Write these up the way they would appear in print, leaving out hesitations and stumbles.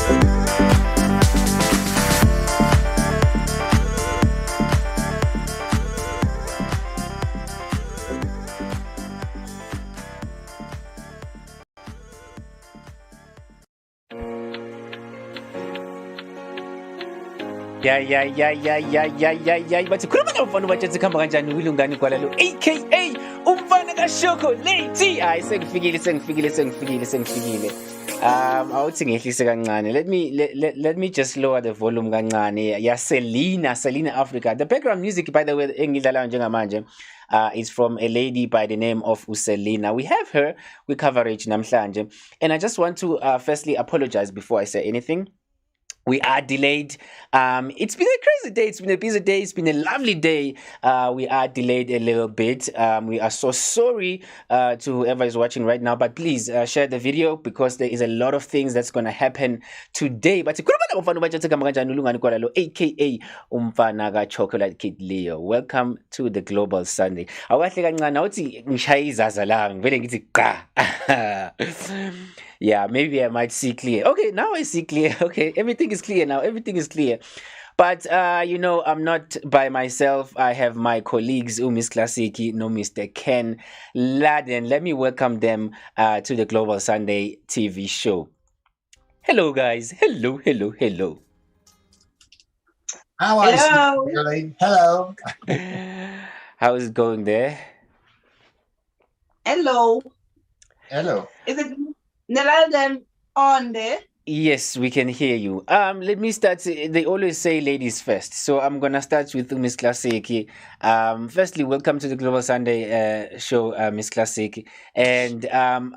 Bathi khuluma nomfana ubatshela ikhamba kanjani uLungani kwalalo aka umfana kaShokolate. Hayi sengifikile. Awuthi ngehlise kancane. Let me just lower the volume kancane. Ya Selina Africa. The background music, by the way, engidlalayo njengamanje is from a lady by the name of Uselina. We have her with coverage namhlanje, and I just want to firstly apologize before I say anything. We are delayed. It's been a crazy day. It's been a busy day. It's been a lovely day. We are delayed a little bit. We are so sorry to whoever is watching right now. But please share the video because there is a lot of things that's going to happen today. But aka umfana ka Chocolate Kid Leo. Welcome to the Global Sunday. Yeah, maybe I might see clear. Okay, now I see clear. Okay, everything is clear now. Everything is clear. But, I'm not by myself. I have my colleagues, Miss Klasiki, no Mr. Ken Laden. Let me welcome them to the Global Sunday TV show. Hello, guys. Hello. How are you, Shirley? Hello. How is it going there? Hello. Is it Neladen on there? Yes, we can hear you. Let me start. They always say ladies first, so I'm gonna start with Miss Klasiki. Firstly, welcome to the Global Sunday show, Miss Klasiki, and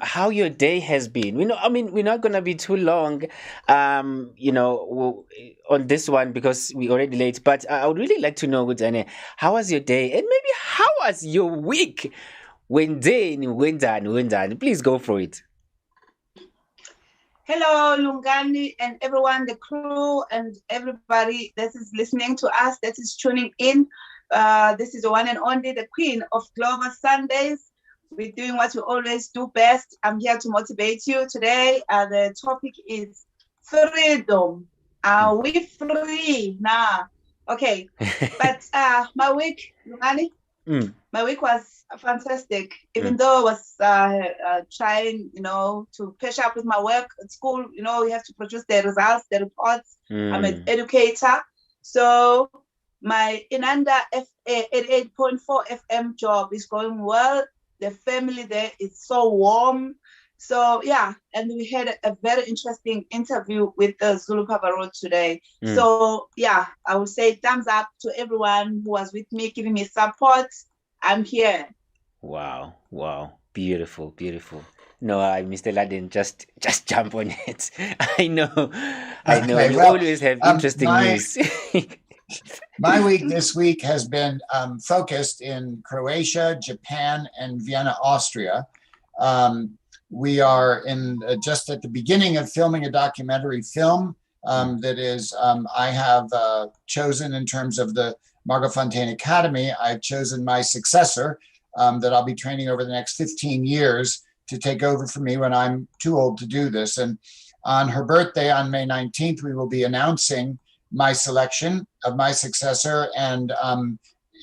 how your day has been. We're not gonna be too long, on this one because we're already late. But I would really like to know, Gudane, how was your day, and maybe how was your week? When done? Please go for it. Hello, Lungani and everyone, the crew and everybody that is listening to us, that is tuning in. This is the one and only, the queen of Global Sundays. We're doing what we always do best. I'm here to motivate you today. The topic is freedom. Are we free now? Okay, but my week, Lungani, my week was fantastic. Even though I was trying, to catch up with my work at school, we have to produce the results, the reports. I'm an educator. So my Inanda 88.4 FM job is going well. The family there is so warm. So yeah, and we had a very interesting interview with Zulu Pavarotti today. So yeah, I would say thumbs up to everyone who was with me, giving me support. I'm here. Wow. Beautiful. No, Mr. Laden, just jump on it. I know. Okay, you always have interesting news. My week this week has been focused in Croatia, Japan, and Vienna, Austria. We are just at the beginning of filming a documentary film that is, I have chosen in terms of the Margot Fontein Academy, I've chosen my successor that I'll be training over the next 15 years to take over for me when I'm too old to do this. And on her birthday on May 19th, we will be announcing my selection of my successor and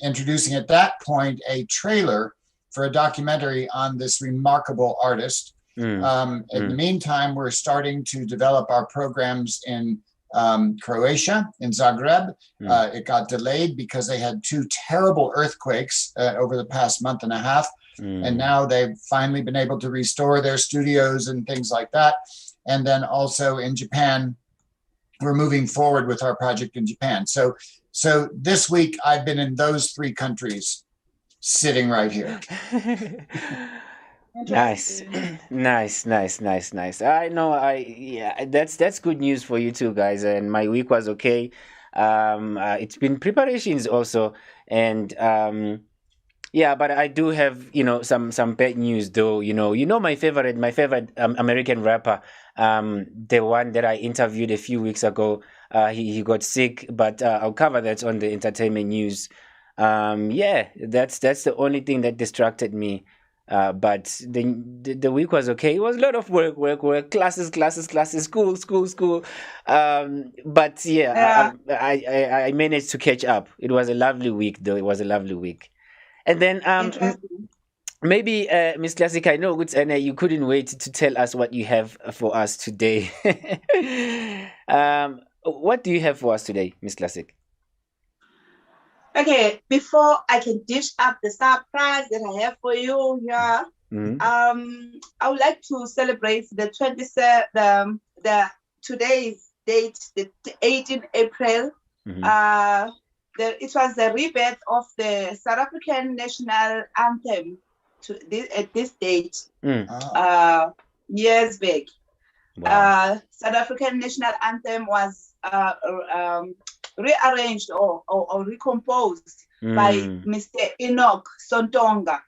introducing at that point a trailer for a documentary on this remarkable artist. In the meantime, we're starting to develop our programs in Croatia, in Zagreb. It got delayed because they had 2 terrible earthquakes over the past month and a half. And now they've finally been able to restore their studios and things like that. And then also in Japan, we're moving forward with our project in Japan. So this week I've been in those 3 countries sitting right here. Nice. I know. That's good news for you too, guys. And my week was okay. It's been preparations also, and but I do have some bad news though. My favorite American rapper, the one that I interviewed a few weeks ago. He got sick, but I'll cover that on the entertainment news. That's the only thing that distracted me. But the week was okay. It was a lot of work, classes, school. But yeah, I managed to catch up. It was a lovely week, though. It was a lovely week. And then Interesting. maybe Miss Classic, I know it's Anna, you couldn't wait to tell us what you have for us today. What do you have for us today, Miss Classic? Okay, before I can dish up the surprise that I have for you here, I would like to celebrate the 27th, today's date, the 18th April. It was the rebirth of the South African national anthem at this date, years back. Wow. South African national anthem was rearranged or recomposed by Mr. Enoch Sontonga.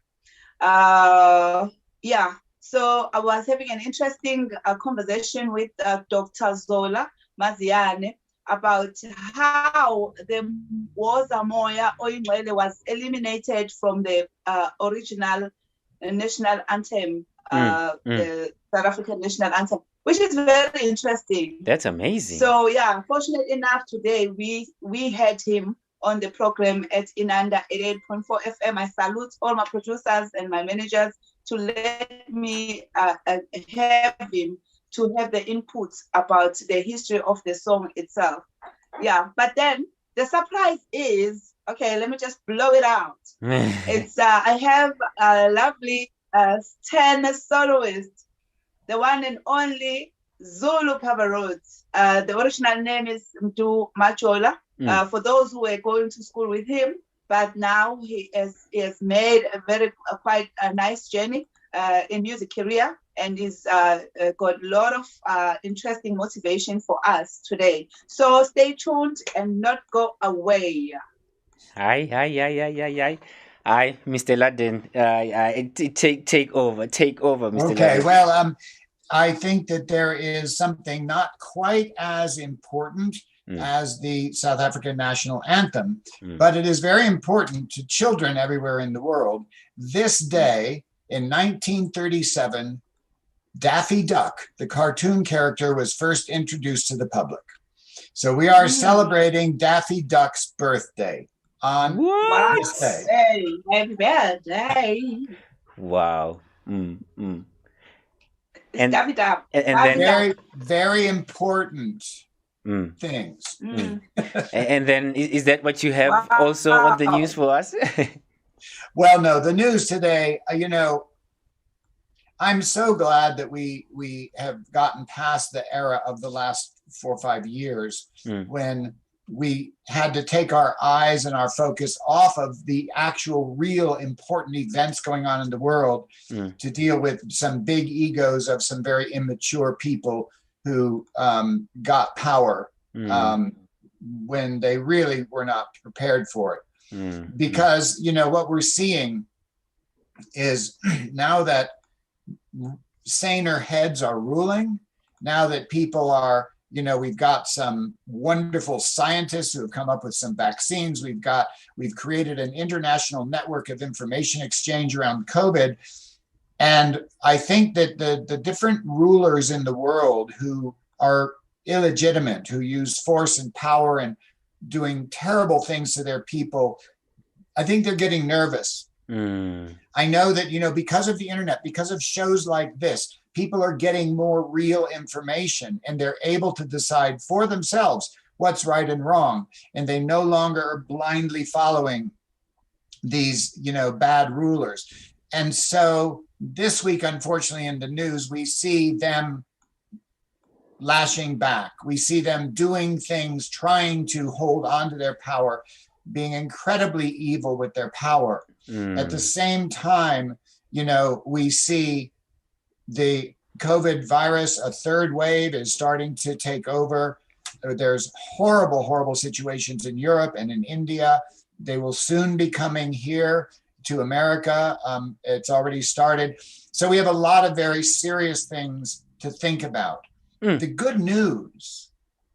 So I was having an interesting conversation with Dr. Zola Maziane about how the Woza Moya Oyingcwele was eliminated from the original national anthem, the South African national anthem, which is very interesting. That's amazing. So yeah, fortunate enough today we had him on the program at Inanda 88.4 FM. I salute all my producers and my managers to let me have him to have the inputs about the history of the song itself. Yeah, but then the surprise is, okay, let me just blow it out. It's I have a lovely tenor soloist, the one and only Zulu Pavarotti. The original name is Mdu Machola. For those who were going to school with him, but now he has made quite a nice journey in music career, and he's got a lot of interesting motivation for us today. So stay tuned and not go away. Hi, Mr. Laden. Take over, Mr. Okay, Laden. well, I think that there is something not quite as important as the South African national anthem, but it is very important to children everywhere in the world. This day in 1937, Daffy Duck, the cartoon character, was first introduced to the public. So we are celebrating Daffy Duck's birthday on this day. Happy birthday. Wow. And Daffy Duck. And then very, very important things. And then is that what you have also on the news for us? Well, no, the news today, I'm so glad that we have gotten past the era of the last 4 or 5 years when we had to take our eyes and our focus off of the actual real important events going on in the world to deal with some big egos of some very immature people who got power when they really were not prepared for it. Because, what we're seeing is now that saner heads are ruling, now that people are, we've got some wonderful scientists who have come up with some vaccines. We've created an international network of information exchange around COVID. And I think that the different rulers in the world who are illegitimate, who use force and power and doing terrible things to their people, I think they're getting nervous. I know that, because of the internet, because of shows like this, people are getting more real information and they're able to decide for themselves what's right and wrong. And they no longer are blindly following these, bad rulers. And so this week, unfortunately, in the news, we see them lashing back. We see them doing things, trying to hold on to their power, being incredibly evil with their power. At the same time, we see the COVID virus, a third wave is starting to take over. There's horrible, horrible situations in Europe and in India. They will soon be coming here to America. It's already started. So we have a lot of very serious things to think about. The good news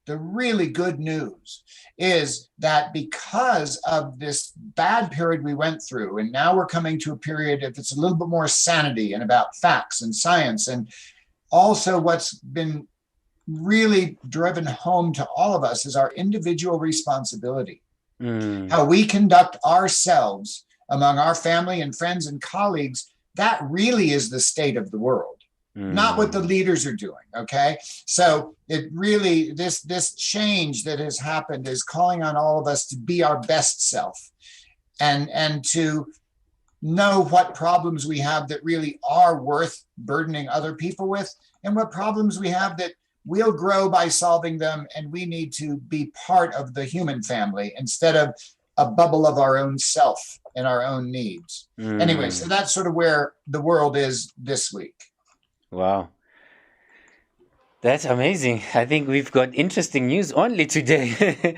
the really good news is that because of this bad period we went through, and now we're coming to a period if it's a little bit more sanity and about facts and science, and also what's been really driven home to all of us is our individual responsibility. How we conduct ourselves among our family and friends and colleagues, that really is the state of the world, not what the leaders are doing. Okay. So it really, this change that has happened is calling on all of us to be our best self and to know what problems we have that really are worth burdening other people with, and what problems we have that we'll grow by solving them, and we need to be part of the human family instead of a bubble of our own self and our own needs. Anyway, so that's sort of where the world is this week. Wow. That's amazing. I think we've got interesting news only today.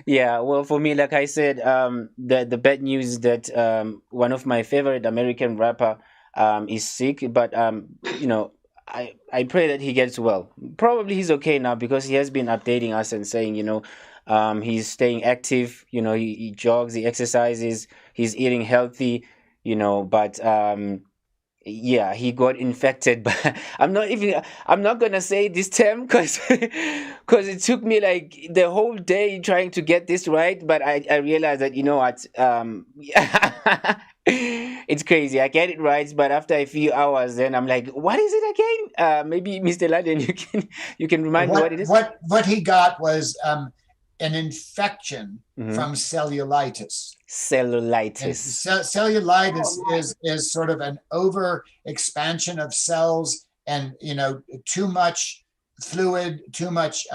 Yeah, well, for me, like I said, the bad news that one of my favorite American rapper is sick, but you know, I pray that he gets well. Probably he's okay now because he has been updating us and saying, you know, he's staying active, you know, he jogs, he exercises, he's eating healthy, you know, but yeah, he got infected. But I'm not gonna say this term because it took me like the whole day trying to get this right. But I realized that, you know what, it's crazy. I get it right, but after a few hours, then I'm like, what is it again? Maybe Mr. Laden, you can remind me what it is. What he got was an infection from cellulitis. Cellulitis is sort of an over expansion of cells, and you know, too much fluid, too much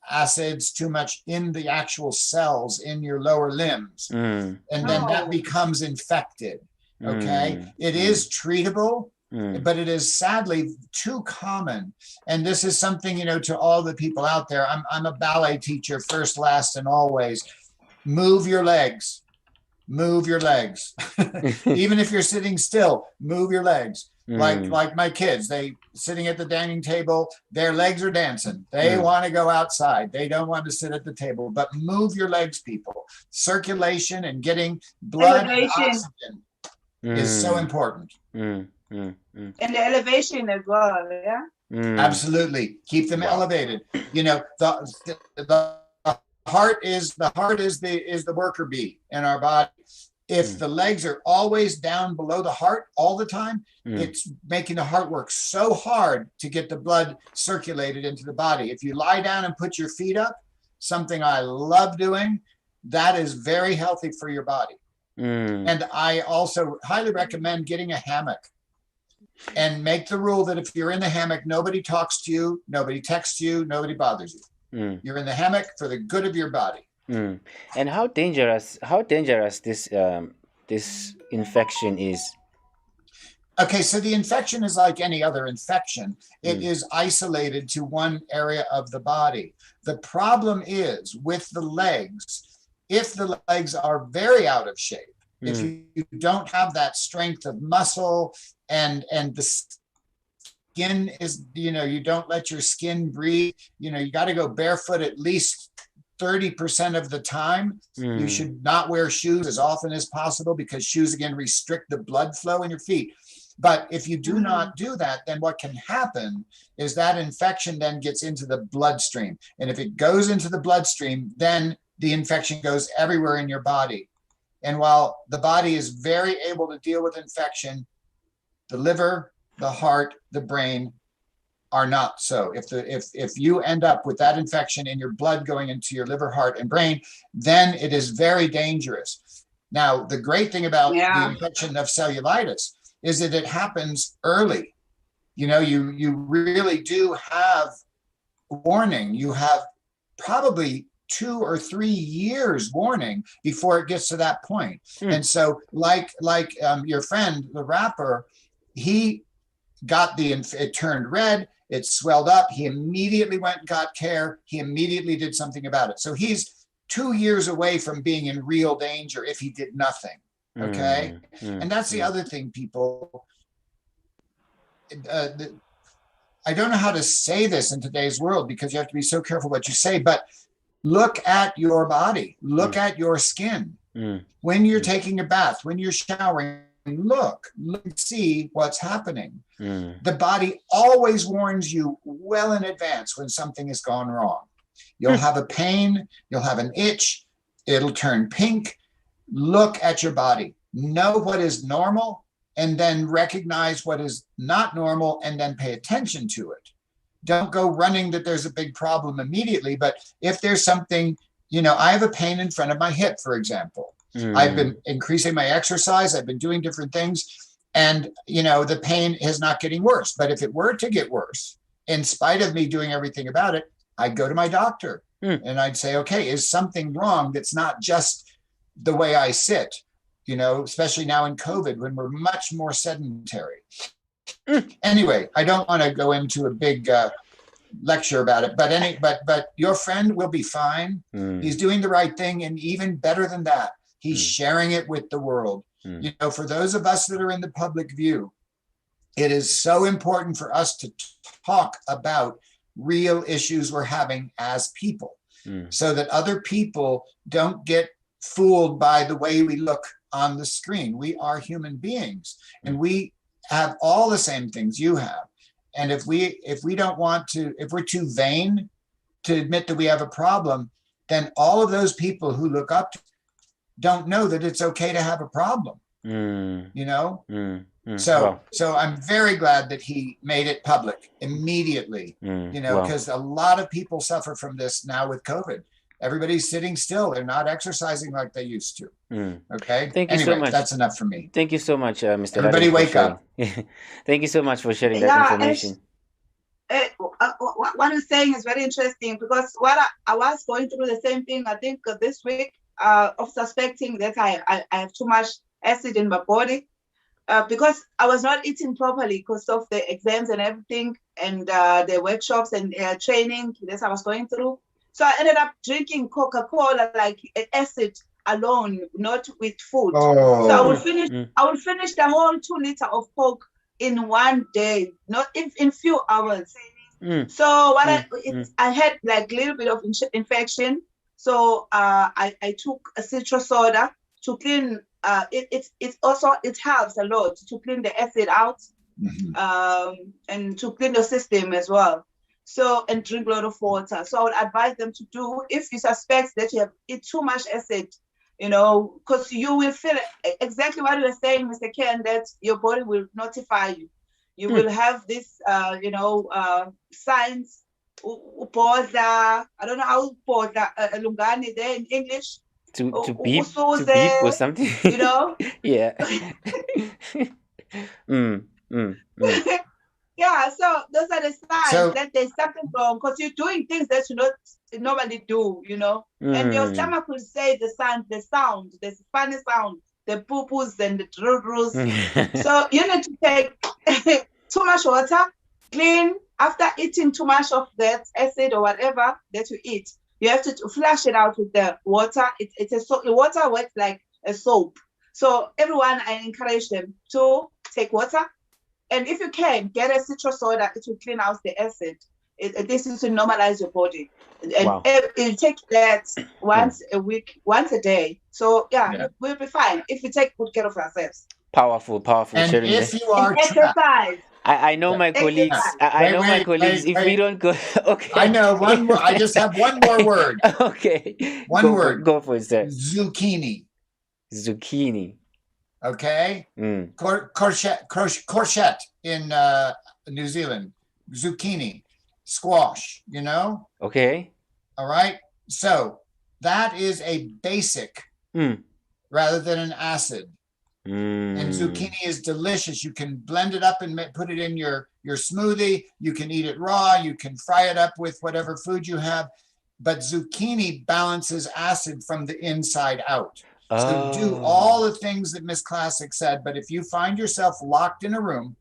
acids, too much in the actual cells in your lower limbs, and then that becomes infected. Okay, it is treatable, but it is sadly too common. And this is something, you know, to all the people out there. I'm a ballet teacher, first, last, and always. Move your legs. Move your legs. Even if you're sitting still, move your legs. Like my kids, they sitting at the dining table, their legs are dancing. They want to go outside. They don't want to sit at the table, but move your legs, people. Circulation and getting blood and oxygen is so important. And the elevation as well, yeah? Absolutely. Keep them elevated. You know, the heart is the worker bee in our body. If the legs are always down below the heart all the time, it's making the heart work so hard to get the blood circulated into the body. If you lie down and put your feet up, something I love doing, that is very healthy for your body. And I also highly recommend getting a hammock, and make the rule that if you're in the hammock, nobody talks to you, nobody texts you, nobody bothers you. You're in the hammock for the good of your body. And how dangerous this infection is? Okay, so the infection is like any other infection. It is isolated to one area of the body. The problem is with the legs. If the legs are very out of shape, if you don't have that strength of muscle, and the skin is, you know, you don't let your skin breathe, you know, you got to go barefoot at least 30% of the time. You should not wear shoes as often as possible, because shoes, again, restrict the blood flow in your feet. But if you do not do that, then what can happen is that infection then gets into the bloodstream. And if it goes into the bloodstream, then the infection goes everywhere in your body. And while the body is very able to deal with infection, the liver, the heart, the brain are not so. If you end up with that infection in your blood going into your liver, heart, and brain, then it is very dangerous. Now, the great thing about the infection of cellulitis is that it happens early. You know, you really do have warning. You have probably 2 or 3 years warning before it gets to that point. And so like your friend, the rapper, he got it turned red, it swelled up. He immediately went and got care. He immediately did something about it. So he's 2 years away from being in real danger if he did nothing. Okay. And that's the other thing, people. I don't know how to say this in today's world because you have to be so careful what you say, but look at your body, look at your skin. When you're taking a bath, when you're showering, look and see what's happening. The body always warns you well in advance when something has gone wrong. You'll have a pain, you'll have an itch, it'll turn pink. Look at your body, know what is normal, and then recognize what is not normal and then pay attention to it. Don't go running that there's a big problem immediately, but if there's something, I have a pain in front of my hip, for example. I've been increasing my exercise, I've been doing different things, and the pain is not getting worse. But if it were to get worse, in spite of me doing everything about it, I'd go to my doctor and I'd say, okay, is something wrong that's not just the way I sit, especially now in COVID when we're much more sedentary. Anyway, I don't want to go into a big lecture about it, but your friend will be fine. He's doing the right thing, and even better than that, he's sharing it with the world. For those of us that are in the public view, it is so important for us to talk about real issues we're having as people, so that other people don't get fooled by the way we look on the screen. We are human beings, and we have all the same things you have. And if we don't want to, if we're too vain to admit that we have a problem, then all of those people who look up to don't know that it's okay to have a problem. So I'm very glad that he made it public immediately, because a lot of people suffer from this now with COVID. Everybody's sitting still. They're not exercising like they used to. Okay. Thank you so much. That's enough for me. Thank you so much, Mr. Everybody Ladin, wake up. Thank you so much for sharing that information. What you're saying is very interesting, because what I was going through the same thing, I think this week, of suspecting that I have too much acid in my body, because I was not eating properly because of the exams and everything, and the workshops and training that I was going through. So I ended up drinking Coca-Cola, like acid alone, not with food. So I would finish the whole 2 liter of Coke in one day, not in few hours. So what I had like a little bit of infection. So I took a citrus soda to clean. It helps a lot to clean the acid out, and to clean the system as well. So, and drink a lot of water. So I would advise them to do, if you suspect that you have eat too much acid, because you will feel exactly what you were saying, Mr. Ken, that your body will notify you. You will have this, signs, I don't know how lungani there in English. To beep or something. Yeah. Yeah, so those are the signs that there's something wrong, because you're doing things that you not normally do, and your stomach will say the sound, the funny sound, the poo-poos and the drurus. So you need to take too much water, clean. After eating too much of that acid or whatever that you eat, you have to flush it out with the water. Water works like a soap. So everyone, I encourage them to take water. And if you can, get a citrus soda, it will clean out the acid. This is to normalize your body. And you take that once a week, once a day. So we'll be fine if we take good care of ourselves. Powerful. And sharing if that. you are exercise. I know my colleagues. I know my colleagues. If we don't go, okay. I know one more. I just have one more word. Okay. One word. Go for it, sir. Zucchini. Okay. Courgette in New Zealand. Zucchini. Squash. Okay. All right. So that is a basic rather than an acid. And zucchini is delicious. You can blend it up and put it in your smoothie. You can eat it raw. You can fry it up with whatever food you have. But zucchini balances acid from the inside out. So do all the things that Miss Classic said. But if you find yourself locked in a room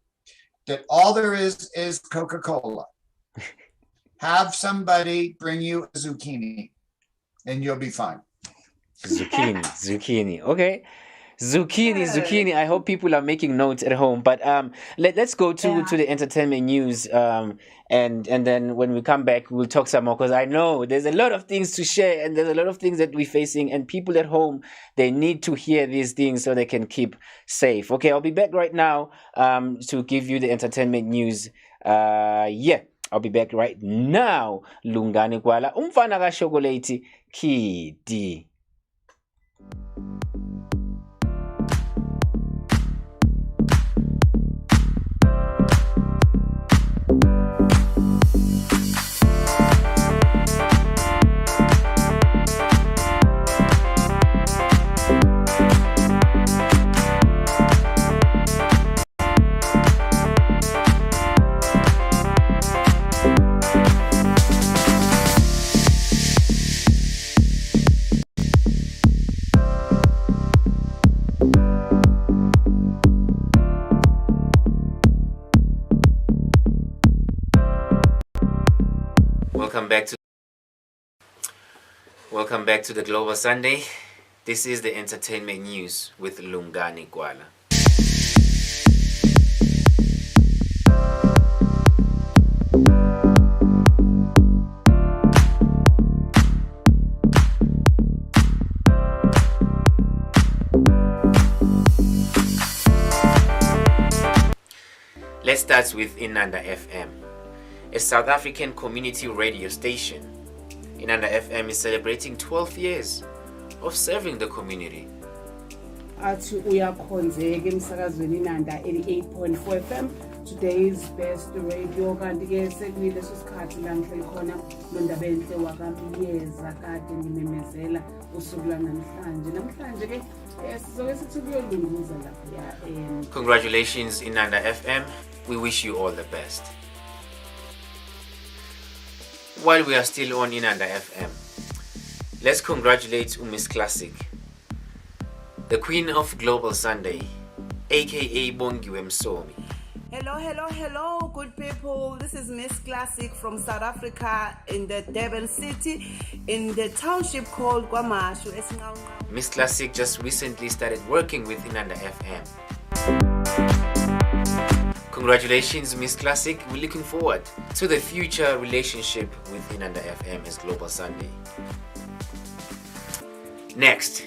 that all there is Coca-Cola, have somebody bring you a zucchini and you'll be fine. Zucchini. Okay. Zucchini. I hope people are making notes at home. But let's go to the entertainment news. And then when we come back, we'll talk some more, because I know there's a lot of things to share, and there's a lot of things that we're facing, and people at home, they need to hear these things so they can keep safe. Okay, I'll be back right now to give you the entertainment news. I'll be back right now. Lungani Kwala, umfana ka chocolate Kidi. Welcome back to the Global Sunday. This is the entertainment news with Lungani Kwala. Let's start with Inanda FM, a South African community radio station. Inanda FM is celebrating 12 years of serving the community. Athi uyakhonzeka emsakazweni Inanda 88.4 FM, today's best radio. Kanti ke sekuyileso sikhathi la ngihleli khona nondaba enhle wakamiyeza kade ngimemezela usuku namhlanje ke sizoke sithi kuyolunguza lapha. Congratulations Inanda FM. We wish you all the best. While we are still on Inanda FM, let's congratulate Miss Classic, the Queen of Global Sunday, aka Bongiwe Msomi. Hello, good people. This is Miss Classic from South Africa in the Durban city, in the township called Kwamashu. Miss Classic just recently started working with Inanda FM. Congratulations, Miss Classic. We're looking forward to the future relationship with Inanda FM as Global Sunday. Next,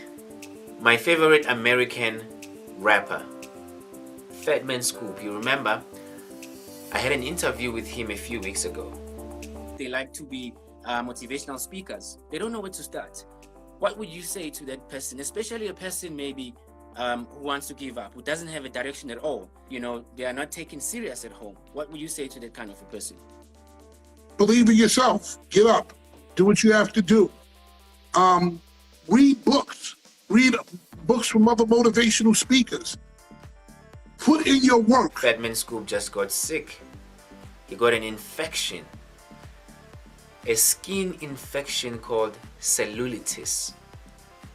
my favorite American rapper, Fatman Scoop. You remember, I had an interview with him a few weeks ago. They like to be motivational speakers. They don't know where to start. What would you say to that person, especially a person maybe who wants to give up, who doesn't have a direction at all? You know, they are not taken serious at home. What would you say to that kind of a person? Believe in yourself. Get up. Do what you have to do. Read books. Read books from other motivational speakers. Put in your work. Fatman Scoop just got sick. He got an infection. A skin infection called cellulitis.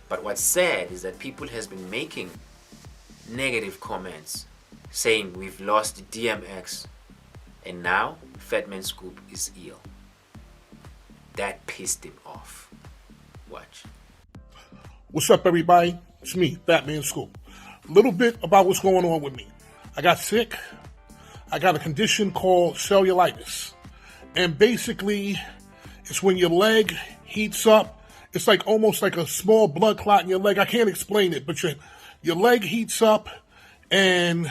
But what's sad is that people has been making negative comments saying we've lost DMX and now Fatman Scoop is ill. That pissed him off. Watch. What's up, everybody? It's me, Fatman Scoop. A little bit about what's going on with me. I got sick. I got a condition called cellulitis. And basically, it's when your leg heats up. It's like almost like a small blood clot in your leg. I can't explain it, but your leg heats up and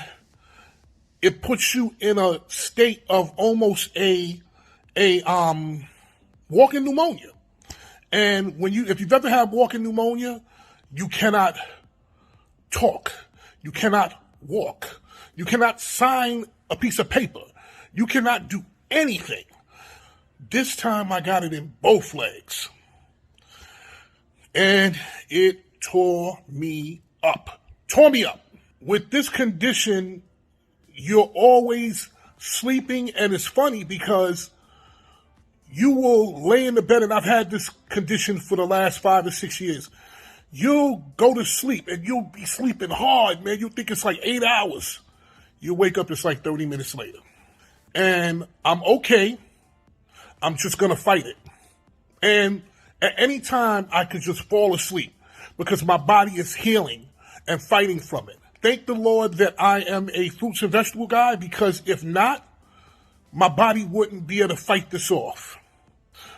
it puts you in a state of almost a walking pneumonia. And if you've ever had walking pneumonia, you cannot talk. You cannot walk. You cannot sign a piece of paper. You cannot do anything. This time I got it in both legs. And it tore me up. With this condition, you're always sleeping, and it's funny because you will lay in the bed, and I've had this condition for the last 5 or 6 years. You'll go to sleep, and you'll be sleeping hard, man. You think it's like 8 hours. You wake up, it's like 30 minutes later. And I'm okay. I'm just going to fight it. And at any time, I could just fall asleep because my body is healing. and fighting from it. Thank the Lord that I am a fruits and vegetable guy, because if not, my body wouldn't be able to fight this off.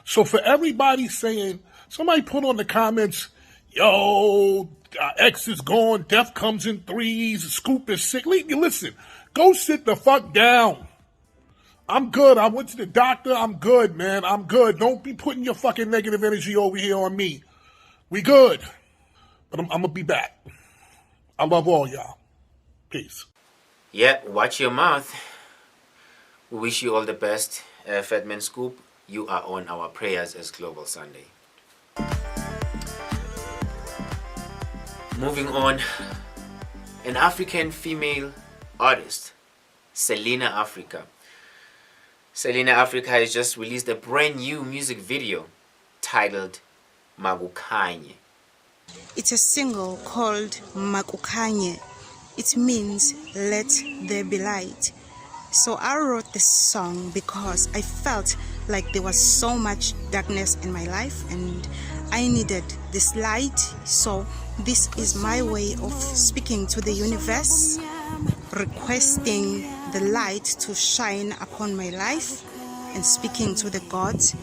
So for everybody saying, somebody put on the comments, yo, X is gone, death comes in threes, Scoop is sick. Listen, go sit the fuck down. I'm good. I went to the doctor. I'm good, man. I'm good. Don't be putting your fucking negative energy over here on me. We good. But I'm going to be back. I love all y'all. Peace. Yeah, watch your mouth. We wish you all the best. Fatman Scoop, you are on our prayers as Global Sunday. Moving on, an African female artist, Selena Africa. Selena Africa has just released a brand new music video titled Magukanye. It's a single called Magukanye. It means let there be light. So I wrote this song because I felt like there was so much darkness in my life and I needed this light. So this is my way of speaking to the universe, requesting the light to shine upon my life and speaking to the gods.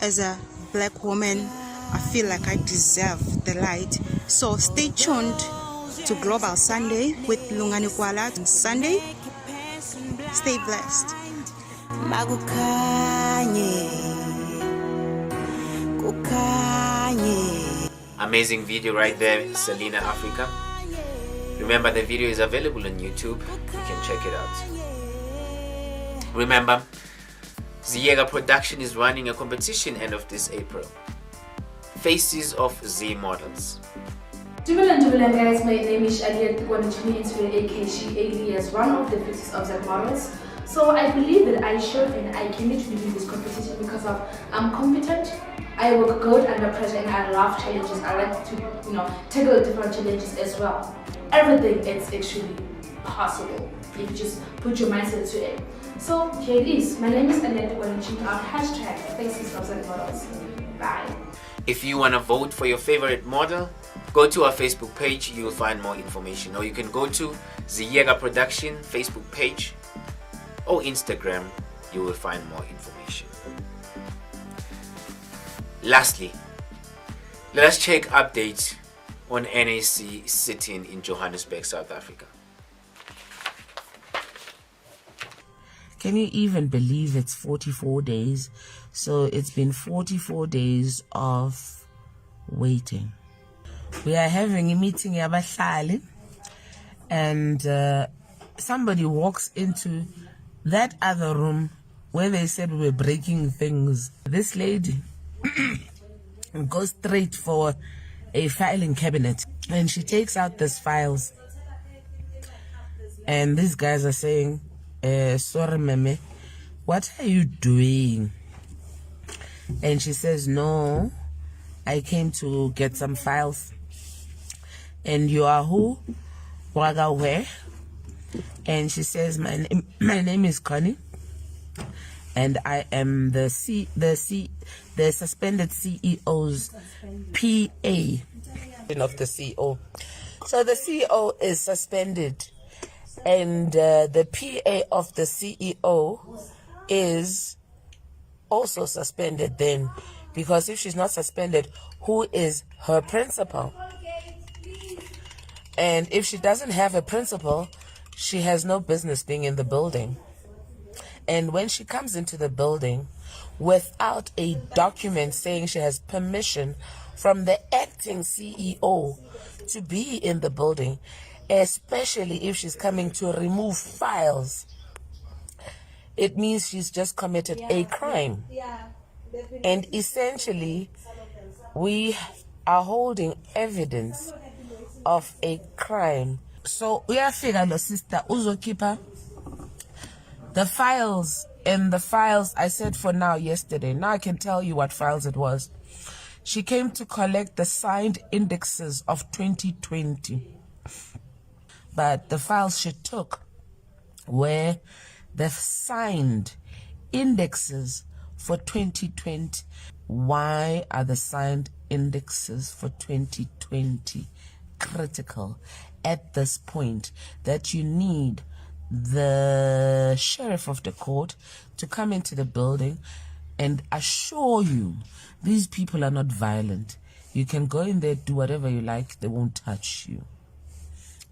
As a black woman, I feel like I deserve the light. So stay tuned to Global Sunday with Lungani Kwala on Sunday. Stay blessed. Amazing video right there, Selena Africa. Remember, the video is available on YouTube. You can check it out. Remember, Ziyega Production is running a competition end of this April. Faces of Z Models. Jubilant guys, my name is Aliyat Gwanachini aka alias one of the faces of Z Models. So I believe that I should and I can literally win this competition because I'm competent, I work good under pressure, and I love challenges. I like to, tackle different challenges as well. Everything is actually possible if you just put your mindset to it. So here it is. My name is Aliyat Gwanachini. Our hashtag faces of Z Models. Bye. If you want to vote for your favorite model, go to our Facebook page, you will find more information. Or you can go to Ziyega Production Facebook page or Instagram, you will find more information. Lastly, let us check updates on NAC Sitin in Johannesburg, South Africa. Can you even believe it's 44 days? So it's been 44 days of waiting. We are having a meeting yabahlali, and somebody walks into that other room where they said we were breaking things. This lady goes straight for a filing cabinet and she takes out these files, and these guys are saying, sorry meme, what are you doing? And she says, no, I came to get some files. And you are who? Waga where? And she says, my name is Connie, and I am the suspended CEO's PA of the CEO. So the CEO is suspended, and the PA of the CEO is also suspended then, because if she's not suspended, who is her principal? And if she doesn't have a principal, she has no business being in the building. And when she comes into the building without a document saying she has permission from the acting CEO to be in the building, especially if she's coming to remove files, it means she's just committed a crime. And essentially, we are holding evidence of a crime. So we are figuring, sister Uzokipa, the files, and the files I said for now yesterday. Now I can tell you what files it was. She came to collect the signed indexes of 2020. But the files she took were the signed indexes for 2020. Why are the signed indexes for 2020 critical at this point that you need the sheriff of the court to come into the building and assure you these people are not violent. You can go in there, do whatever you like, they won't touch you.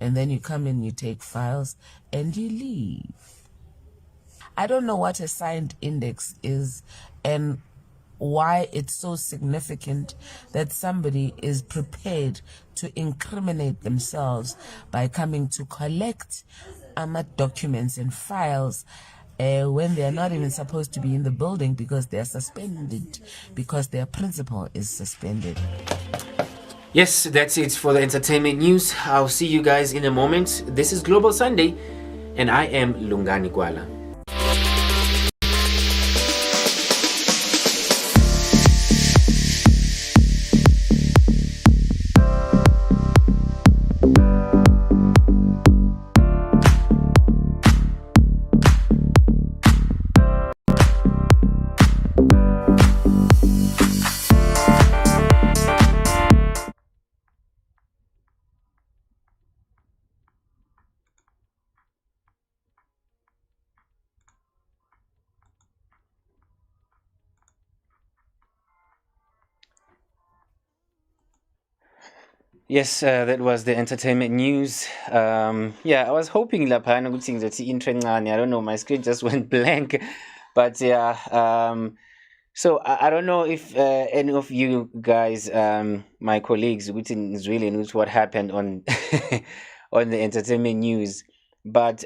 And then you come in, you take files, and you leave. I don't know what a signed index is and why it's so significant that somebody is prepared to incriminate themselves by coming to collect documents and files when they are not even supposed to be in the building because they are suspended, because their principal is suspended. Yes, that's it for the entertainment news. I'll see you guys in a moment. This is Global Sunday, and I am Lungani Kwala. Yes, that was the entertainment news. I was hoping laphana ukuthi ngizothi intro encane. I don't know, my screen just went blank. But yeah, so I don't know if any of you guys, my colleagues, ukuthi really knows what happened on on the entertainment news. But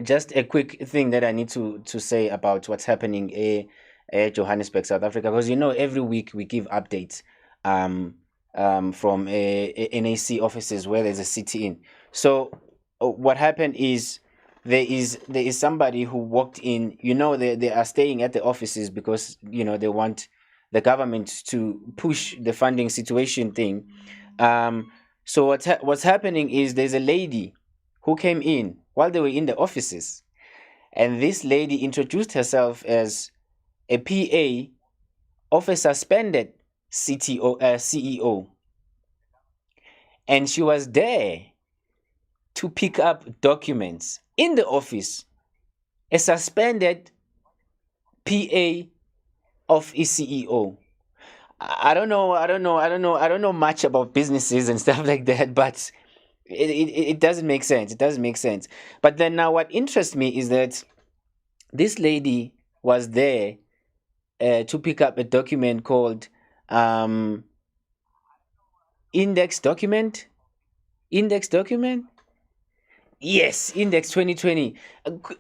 just a quick thing that I need to say about what's happening in Johannesburg, South Africa, because every week we give updates. From NAC offices where there's a sit-in. So what happened is there is somebody who walked in. They are staying at the offices because they want the government to push the funding situation thing. So what's happening is there's a lady who came in while they were in the offices, and this lady introduced herself as a PA of a suspended CEO, and she was there to pick up documents in the office. A suspended PA of a CEO. I don't know much about businesses and stuff like that, but it doesn't make sense. It doesn't make sense. But then now, what interests me is that this lady was there to pick up a document called index document. Yes, index 2020.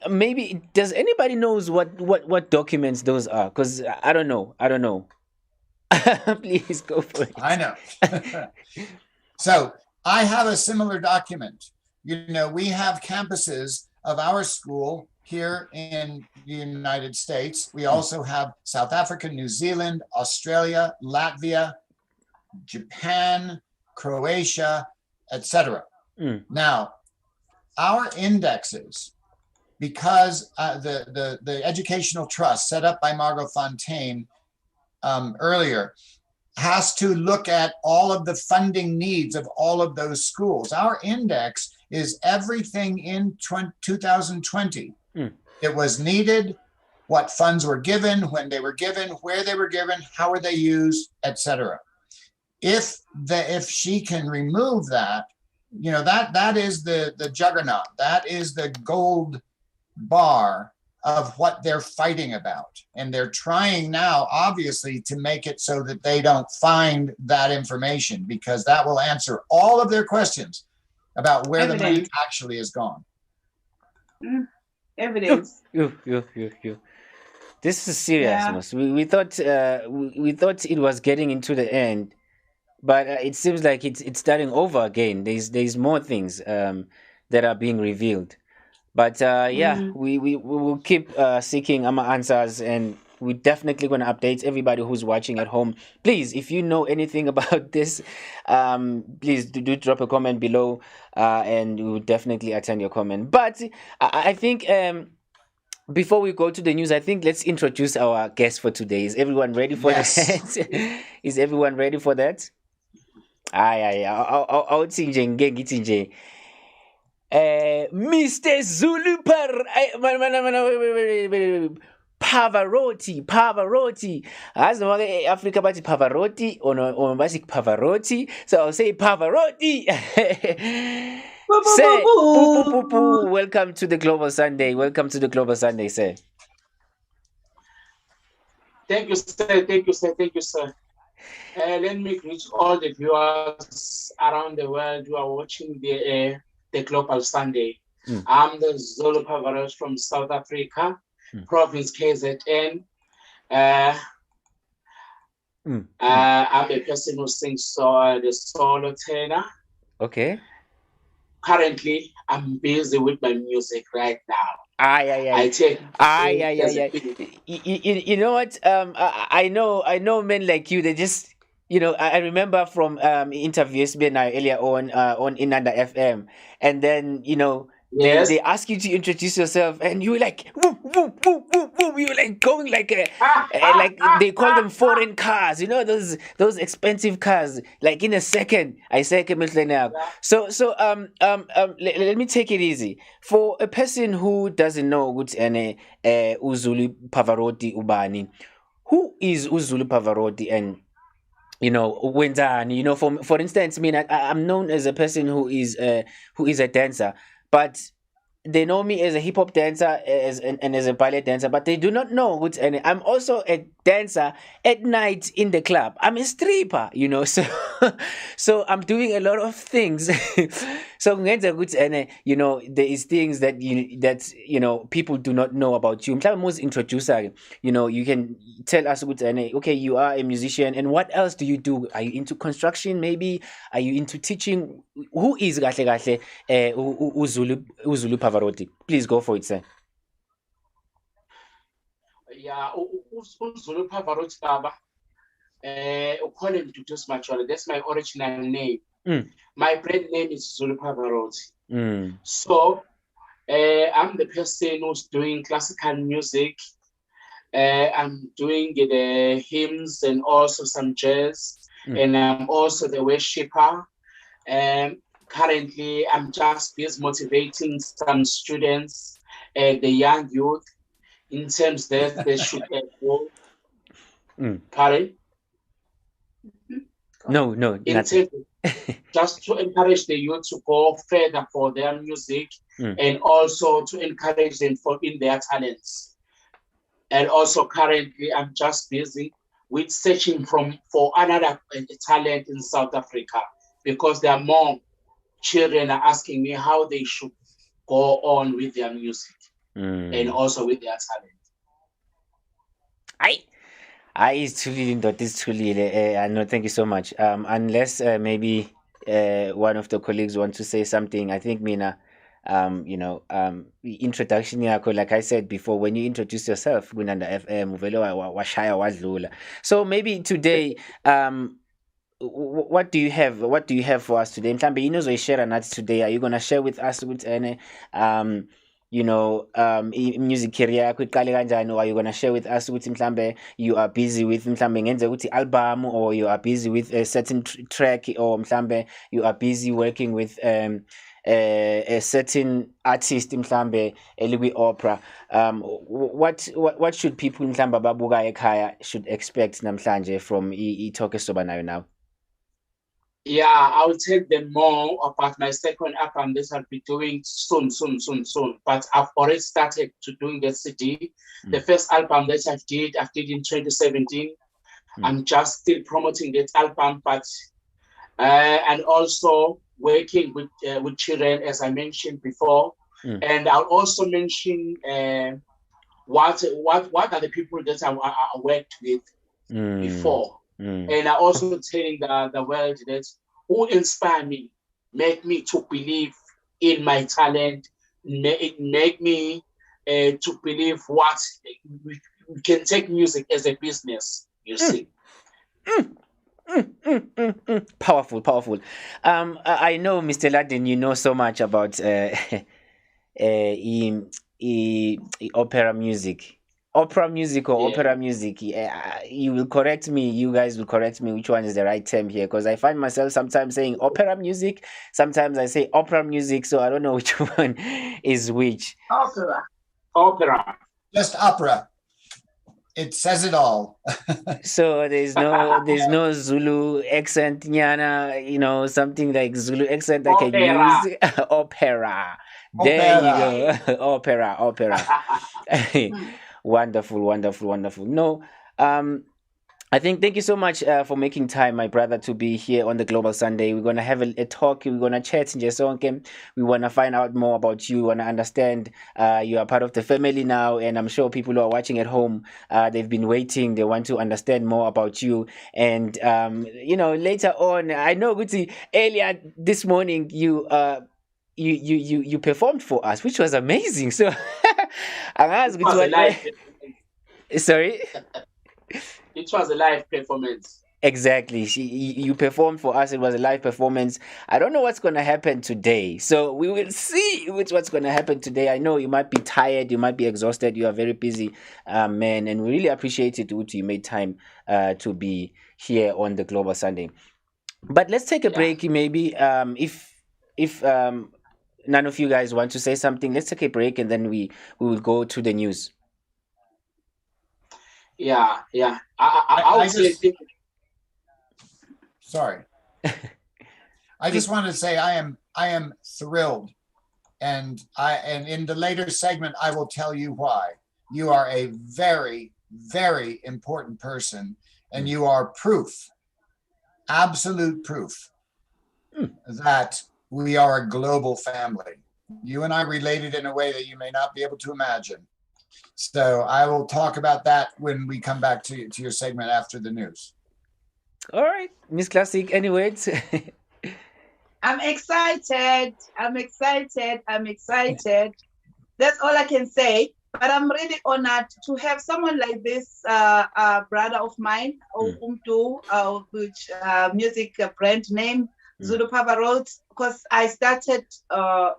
Maybe does anybody knows what documents those are? Because I don't know. Please go for it. I know. So I have a similar document. We have campuses of our school here in the United States. We also have South Africa, New Zealand, Australia, Latvia, Japan, Croatia, etc. Now, our indexes, because the educational trust set up by Margot Fontaine earlier, has to look at all of the funding needs of all of those schools. Our index is everything in 2020. It was needed, what funds were given, when they were given, where they were given, how were they used, etc. If she can remove that, that is the juggernaut. That is the gold bar of what they're fighting about. And they're trying now, obviously, to make it so that they don't find that information, because that will answer all of their questions about where the money actually is gone. Evidence. This is serious. Yeah. We thought it was getting into the end, but it seems like it's starting over again. There's more things that are being revealed. But we will keep seeking our answers, and we're definitely going to update everybody who's watching at home. Please, if you know anything about this, please do drop a comment below, and we'll definitely attend your comment. But I think before we go to the news, I think let's introduce our guest for today. Is everyone ready for that? Is everyone ready for that? Hayi awuthi nje ngeke ngithi nje Mr. Zulu Pavarotti. As the one Africa bathi Pavarotti or basic Pavarotti. So I'll say Pavarotti. Say, welcome to the Global Sunday. Welcome to the Global Sunday, sir. Thank you, sir. Thank you, sir. Thank you, sir. Let me greet all the viewers around the world who are watching the Global Sunday. I'm the Zulu Pavarotti from South Africa, province KZN. I'm a person who sings the solo tenor. Okay. Currently, I'm busy with my music right now. I take you know what? I know men like you. They just I remember from interviews been earlier on Inanda FM, and then Yes. they ask you to introduce yourself, and you were like, woo, woo, woo, woo, woo. You were like going like like they call them foreign cars, those expensive cars. Like in a second, I say So let me take it easy for a person who doesn't know what's any Zulu Pavarotti ubani. Who is Zulu Pavarotti, and wenzani? For instance, I mean, I'm known as a person who is a dancer, but they know me as a hip hop dancer and as a ballet dancer, but they do not know what's any. I'm also a dancer at night in the club. I'm a stripper, so so I'm doing a lot of things. So there is things that people do not know about you. Most introducer, you can tell us okay, you are a musician, and what else do you do? Are you into construction? Maybe are you into teaching? Who is Gahle Zulu Pavarotti? Please go for it, sir. Yeah, Zulu Pavarotti Baba. Call him Tutus Machwala. That's my original name. My brand name is Zulu Pavarotti. So I'm the person who's doing classical music. I'm doing the hymns and also some jazz, and I'm also the worshiper. Currently, I'm just busy motivating some students, the young youth, in terms that they should go. Pardon? No, just to encourage the youth to go further for their music, and also to encourage them in their talents. And also currently, I'm just busy with searching for another talent in South Africa, because there are more children are asking me how they should go on with their music and also with their talent. It's truly, I know. Thank you so much. Unless maybe one of the colleagues wants to say something, I think Mina, introduction yakho, like I said before, when you introduce yourself, Inanda FM, washaya wadlula. So maybe today, what do you have? What do you have for us today? Mhlambe share nathi today. Are you gonna share with us with any music career yakho iqale kanjani, or are you gonna share with us with mhlambe you are busy with mhlambe ngenze ukuthi album, or you are busy with a certain track, or mhlambe you are busy working with a certain artist mhlambe elikwi opera? What should people mhlambe babuka ekhaya should expect namhlanje from iTalk Soba Nayo now? Yeah, I'll tell them more about my second album that I'll be doing soon. But I've already started to doing the CD. The first album that I did in 2017. I'm just still promoting that album, but and also working with children, as I mentioned before. And I'll also mention what are the people that I worked with before. And I also telling the world that who inspire me, make me to believe in my talent, make me to believe what we can take music as a business, you see. Powerful. I know, Mr. Ladin, you know so much about opera music. opera music or opera music. You will correct me. You guys will correct me which one is the right term here, because I find myself sometimes saying opera music, sometimes I say opera music, so I don't know which one is which. Opera. Just opera. It says it all. So there's no Zulu accent, Nyana, something like Zulu accent I can use. Opera. There you go. Opera. Wonderful. No, I think thank you so much for making time, my brother, to be here on the Global Sunday. We're going to have a talk. We're going to chat. We want to find out more about you. We want to understand you are part of the family now. And I'm sure people who are watching at home, they've been waiting. They want to understand more about you. And, later on, I know, Guti, earlier this morning, you performed for us, which was amazing. So, sorry? It was a live performance. Exactly. You performed for us. It was a live performance. I don't know what's going to happen today. So we will see what's going to happen today. I know you might be tired. You might be exhausted. You are very busy, man. And we really appreciate it, Utu. You made time to be here on the Global Sunday. But let's take a break. Maybe if none of you guys want to say something, let's take a break and then we will go to the news. Yeah. I would say. Sorry. I just want to say I am thrilled, and in the later segment I will tell you why. You are a very, very important person, and you are proof, absolute proof, that we are a global family. You and I related in a way that you may not be able to imagine. So I will talk about that when we come back to your segment after the news. All right, Miss Classic, any words? I'm excited. That's all I can say. But I'm really honored to have someone like this brother of mine, which music brand name, Zulu Pavarotti, because I started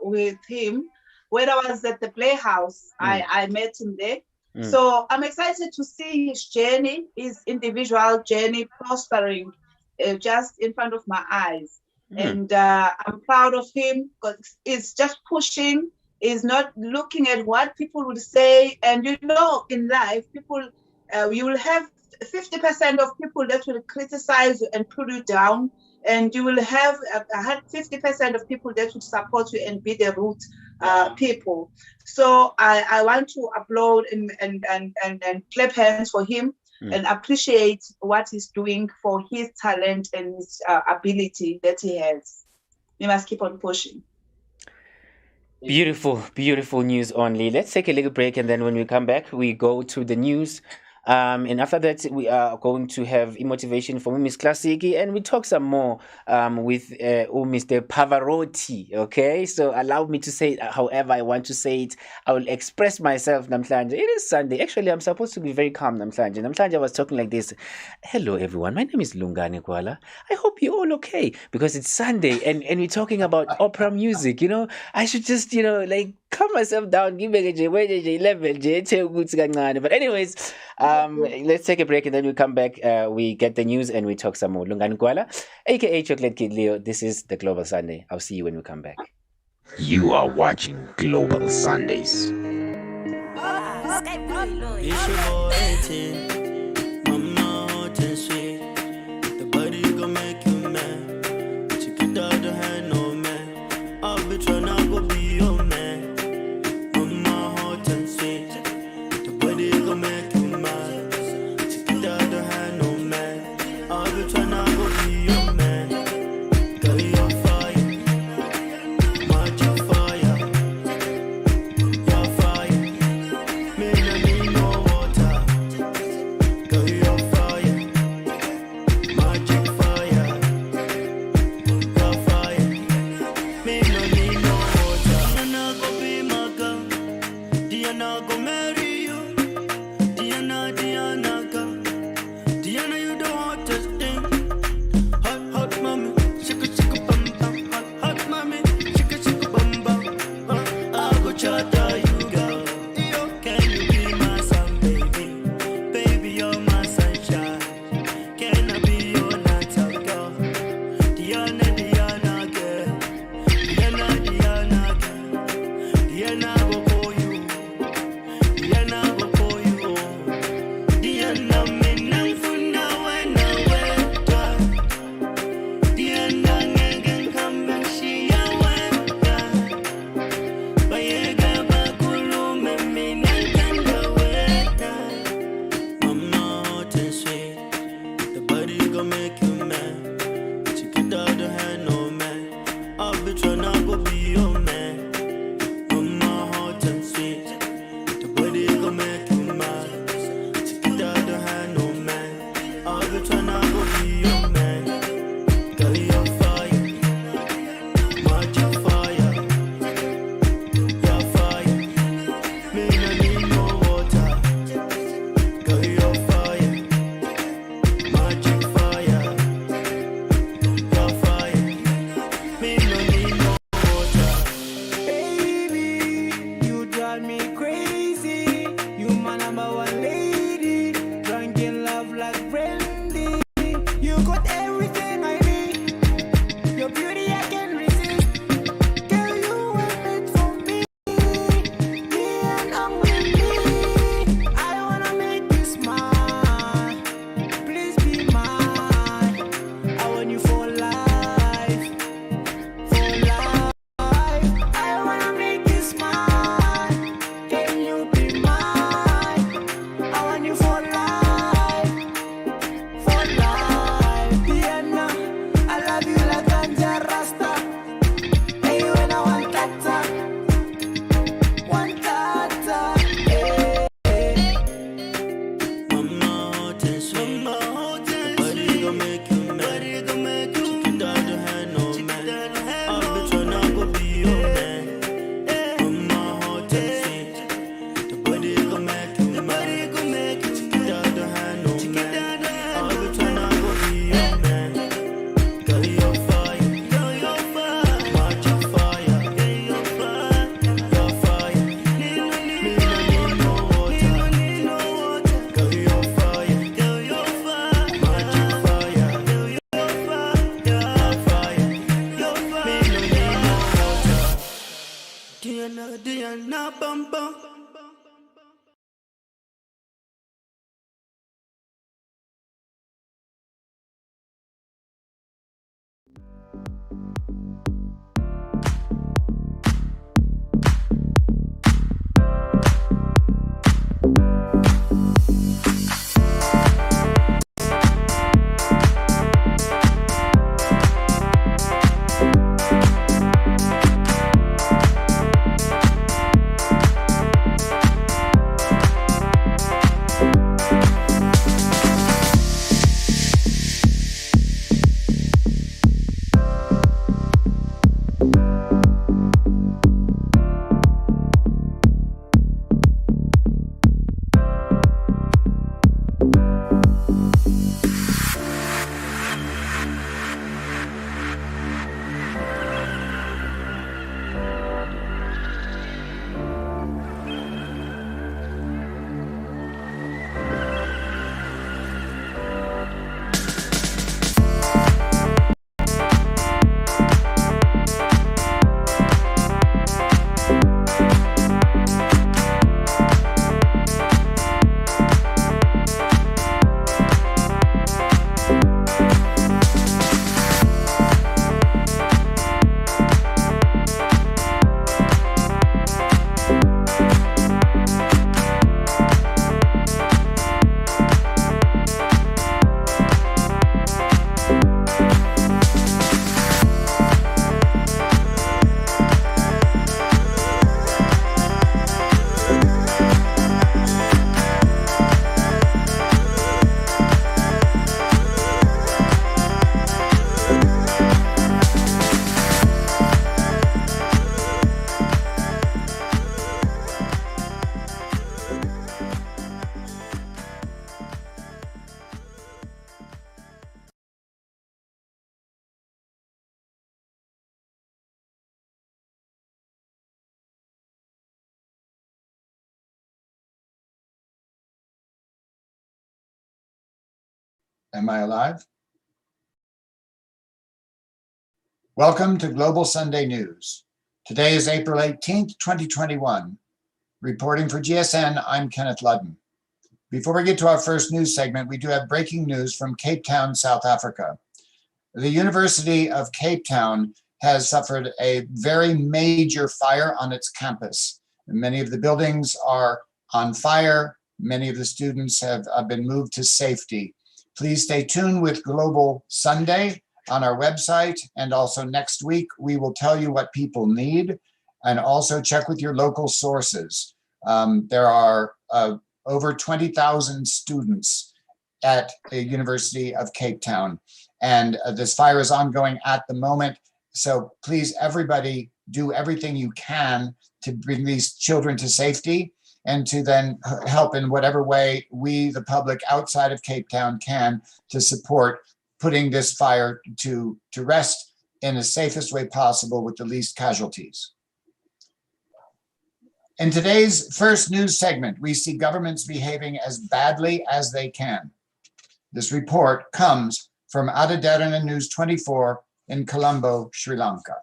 with him when I was at the Playhouse. I met him there. So I'm excited to see his journey, his individual journey prospering just in front of my eyes. And I'm proud of him because he's just pushing. He's not looking at what people would say. And in life, people, you will have 50% of people that will criticize you and put you down. And you will have 50% of people that would support you and be the root people. So I want to applaud and clap hands for him and appreciate what he's doing for his talent and his ability that he has. We must keep on pushing. Beautiful news only. Let's take a little break, and then when we come back, we go to the news. And after that, we are going to have motivation from Miss Classic, and we talk some more with Mr. Pavarotti. Okay, so allow me to say it however I want to say it. I will express myself. Namhlanje. It is Sunday. Actually, I'm supposed to be very calm. Namhlanje, I was talking like this. Hello, everyone. My name is Lungani Kwala. I hope you're all okay because it's Sunday, and we're talking about opera music. I should just calm myself down. Give me a level. But anyways. Let's take a break and then we come back. We get the news and we talk some more. Lungani Kwala, aka Chocolate Kid Leo. This is the Global Sunday. I'll see you when we come back. You are watching Global Sundays. make you mad. Take it out of hand, no man. I'll be tryna go be your man. On my heart and sweet. The body gon' make you mad. Take it out of hand, no man. I'll be tryna go be your man. Girl, you're fire. Magic fire. You're fire. Me no need no water. Girl, you're fire. Magic fire. You're fire. Me no need no water. Baby, you drive me crazy. You my number one lady. Drunk in love like brandy. You got everything I need. Your beauty I can resist. Girl, you were made for me. Me and I'm with me. I wanna make you smile. Please be mine. I want you for life. For life. I wanna make you smile. Can you be mine? I want you for life. For life. Diana, I love you like ganja rasta. Hey, when I want tata. Want tata. Hey. Mama hot and sweet. Body gon' make you mad. Chicken down the hand, no man. I'll be tryna go be your man. Mama hot and sweet. The body gon' make you mad. Chicken down the hand, no man. I'll be tryna go be your man. Girl, you're fire. Magic fire. You're fire. Me no need no water. Girl, you're fire. Magic fire. You're fire. Me no need no water. Diana, bum bum. Am I alive? Welcome to Global Sunday News. Today is April 18th, 2021. Reporting for GSN, I'm Kenneth Ludden. Before we get to our first news segment, we do have breaking news from Cape Town, South Africa. The University of Cape Town has suffered a very major fire on its campus. Many of the buildings are on fire. Many of the students have been moved to safety. Please stay tuned with Global Sunday on our website. And also next week, we will tell you what people need, and also check with your local sources. There are over 20,000 students at the University of Cape Town, and this fire is ongoing at the moment. So please, everybody, do everything you can to bring these children to safety and to then help in whatever way we, the public outside of Cape Town, can to support putting this fire to rest in the safest way possible with the least casualties. In today's first news segment, we see governments behaving as badly as they can. This report comes from Adaderana News 24 in Colombo, Sri Lanka.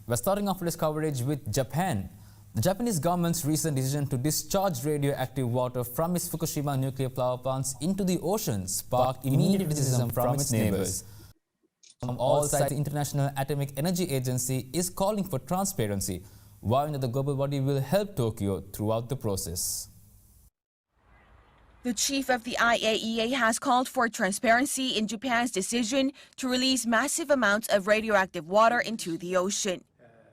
We're starting off this coverage with Japan. The Japanese government's recent decision to discharge radioactive water from its Fukushima nuclear power plants into the ocean sparked immediate criticism from its neighbors. From all sides, the International Atomic Energy Agency is calling for transparency, vowing that the global body will help Tokyo throughout the process. The chief of the IAEA has called for transparency in Japan's decision to release massive amounts of radioactive water into the ocean.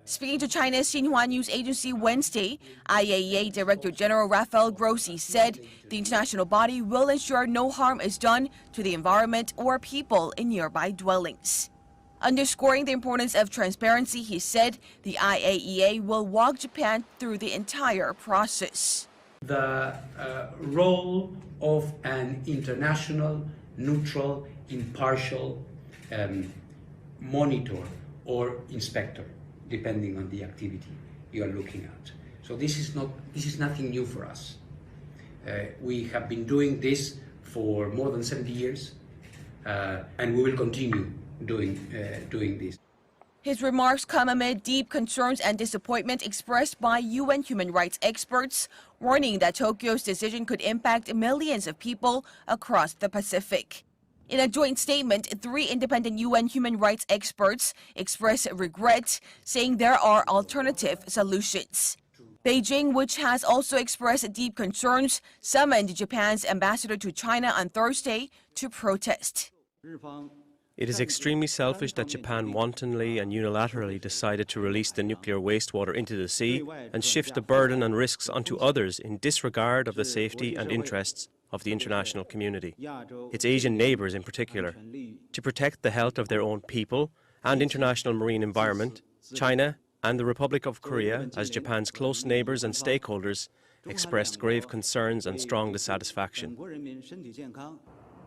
Speaking to China's Xinhua News Agency Wednesday, IAEA Director General Rafael Grossi said the international body will ensure no harm is done to the environment or people in nearby dwellings. Underscoring the importance of transparency, he said the IAEA will walk Japan through the entire process. The role of an international, neutral, impartial monitor or inspector, depending on the activity you are looking at. So this is nothing new for us. We have been doing this for more than 70 years, and we will continue doing this. His remarks come amid deep concerns and disappointment expressed by UN human rights experts, warning that Tokyo's decision could impact millions of people across the Pacific. In a joint statement, 3 independent UN human rights experts expressed regret, saying there are alternative solutions. Beijing, which has also expressed deep concerns, summoned Japan's ambassador to China on Thursday to protest. It is extremely selfish that Japan wantonly and unilaterally decided to release the nuclear wastewater into the sea and shift the burden and risks onto others in disregard of the safety and interests of the international community, its Asian neighbours in particular. To protect the health of their own people and international marine environment, China and the Republic of Korea, as Japan's close neighbours and stakeholders, expressed grave concerns and strong dissatisfaction.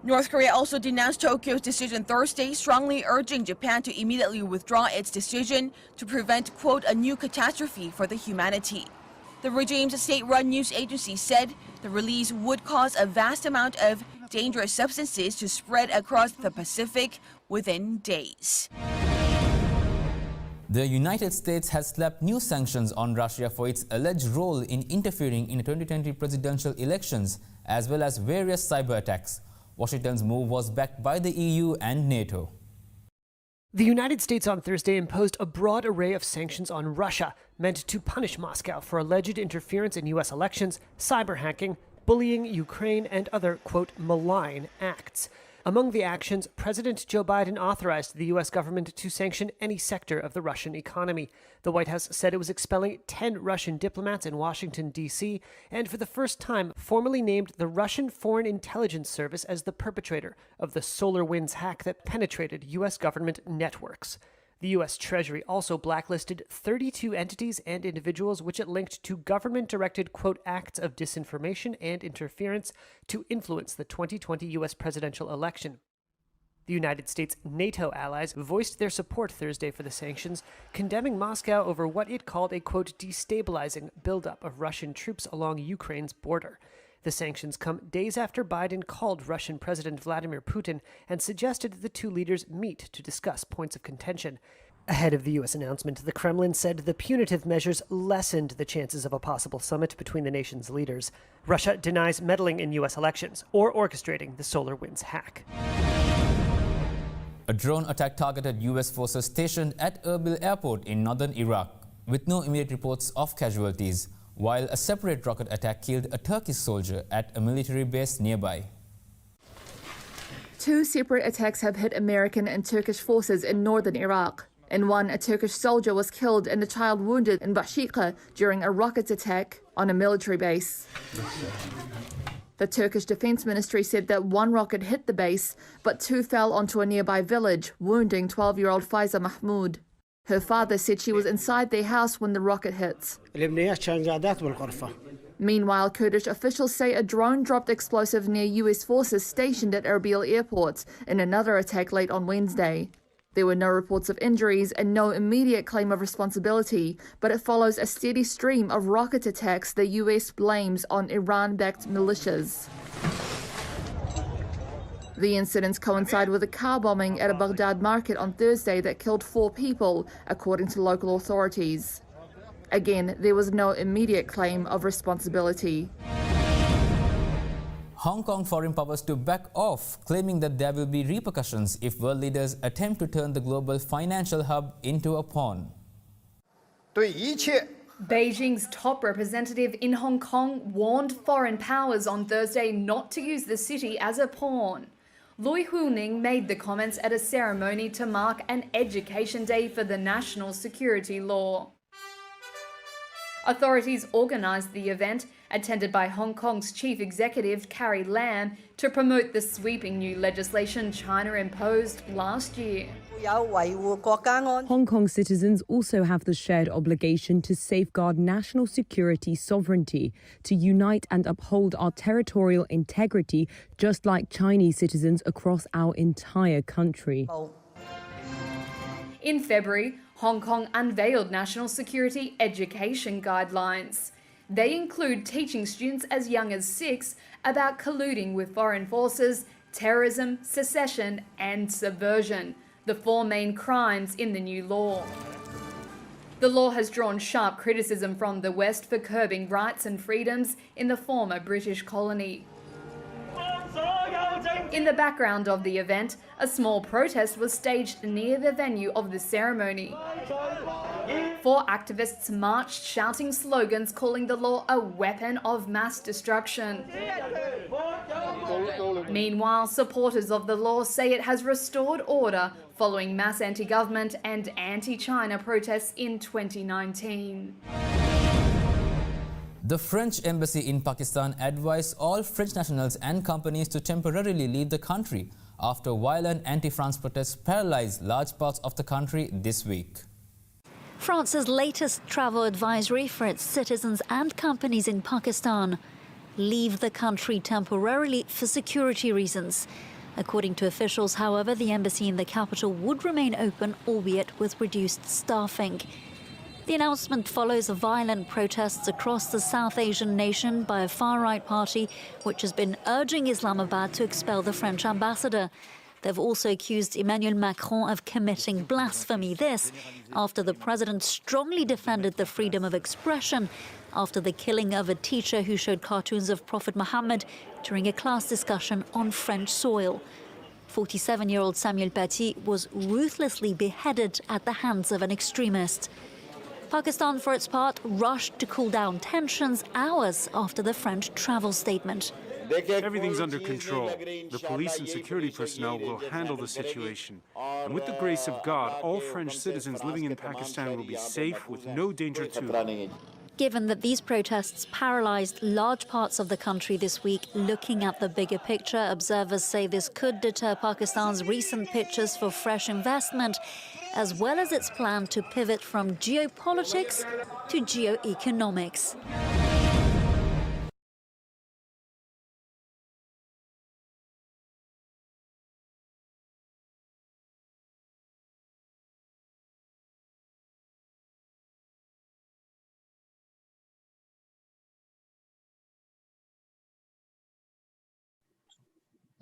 North Korea also denounced Tokyo's decision Thursday, strongly urging Japan to immediately withdraw its decision to prevent, quote, a new catastrophe for the humanity. The regime's state-run news agency said the release would cause a vast amount of dangerous substances to spread across the Pacific within days. The United States has slapped new sanctions on Russia for its alleged role in interfering in the 2020 presidential elections, as well as various cyber attacks. Washington's move was backed by the EU and NATO. The United States on Thursday imposed a broad array of sanctions on Russia, meant to punish Moscow for alleged interference in U.S. elections, cyber hacking, bullying Ukraine, and other, quote, malign acts. Among the actions, President Joe Biden authorized the U.S. government to sanction any sector of the Russian economy. The White House said it was expelling 10 Russian diplomats in Washington, D.C., and for the first time formally named the Russian Foreign Intelligence Service as the perpetrator of the SolarWinds hack that penetrated U.S. government networks. The U.S. Treasury also blacklisted 32 entities and individuals which it linked to government-directed, quote, acts of disinformation and interference to influence the 2020 U.S. presidential election. The United States' NATO allies voiced their support Thursday for the sanctions, condemning Moscow over what it called a, quote, destabilizing buildup of Russian troops along Ukraine's border. The sanctions come days after Biden called Russian President Vladimir Putin and suggested the two leaders meet to discuss points of contention. Ahead of the U.S. announcement, the Kremlin said the punitive measures lessened the chances of a possible summit between the nation's leaders. Russia denies meddling in U.S. elections or orchestrating the SolarWinds hack. A drone attack targeted U.S. forces stationed at Erbil Airport in northern Iraq, with no immediate reports of casualties. while a separate rocket attack killed a Turkish soldier at a military base nearby. Two separate attacks have hit American and Turkish forces in northern Iraq. In one, a Turkish soldier was killed and a child wounded in Bashika during a rocket attack on a military base. The Turkish Defense Ministry said that one rocket hit the base, but two fell onto a nearby village, wounding 12-year-old Faiza Mahmoud. Her father said she was inside their house when the rocket hit. Meanwhile, Kurdish officials say a drone dropped explosive near US forces stationed at Erbil airport in another attack late on Wednesday. There were no reports of injuries and no immediate claim of responsibility, but it follows a steady stream of rocket attacks the US blames on Iran-backed militias. The incidents coincide with a car bombing at a Baghdad market on Thursday that killed 4 people, according to local authorities. Again, there was no immediate claim of responsibility. Hong Kong foreign powers to back off, claiming that there will be repercussions if world leaders attempt to turn the global financial hub into a pawn. Beijing's top representative in Hong Kong warned foreign powers on Thursday not to use the city as a pawn. Lui Huning made the comments at a ceremony to mark an education day for the national security law. Authorities organised the event, attended by Hong Kong's chief executive Carrie Lam, to promote the sweeping new legislation China imposed last year. Hong Kong citizens also have the shared obligation to safeguard national security sovereignty, to unite and uphold our territorial integrity, just like Chinese citizens across our entire country. In February, Hong Kong unveiled national security education guidelines. They include teaching students as young as 6 about colluding with foreign forces, terrorism, secession, and subversion, the 4 main crimes in the new law. The law has drawn sharp criticism from the West for curbing rights and freedoms in the former British colony. In the background of the event, a small protest was staged near the venue of the ceremony. 4 activists marched shouting slogans calling the law a weapon of mass destruction. Meanwhile, supporters of the law say it has restored order following mass anti-government and anti-China protests in 2019. The French embassy in Pakistan advised all French nationals and companies to temporarily leave the country after violent anti-France protests paralyzed large parts of the country this week. France's latest travel advisory for its citizens and companies in Pakistan: leave the country temporarily for security reasons. According to officials, however, the embassy in the capital would remain open, albeit with reduced staffing. The announcement follows violent protests across the South Asian nation by a far-right party which has been urging Islamabad to expel the French ambassador. They've also accused Emmanuel Macron of committing blasphemy. This after the president strongly defended the freedom of expression after the killing of a teacher who showed cartoons of Prophet Muhammad during a class discussion on French soil. 47-year-old Samuel Paty was ruthlessly beheaded at the hands of an extremist. Pakistan, for its part, rushed to cool down tensions hours after the French travel statement. Everything's under control. The police and security personnel will handle the situation. And with the grace of God, all French citizens living in Pakistan will be safe with no danger to them. Given that these protests paralyzed large parts of the country this week, looking at the bigger picture, observers say this could deter Pakistan's recent pitches for fresh investment, as well as its plan to pivot from geopolitics to geoeconomics.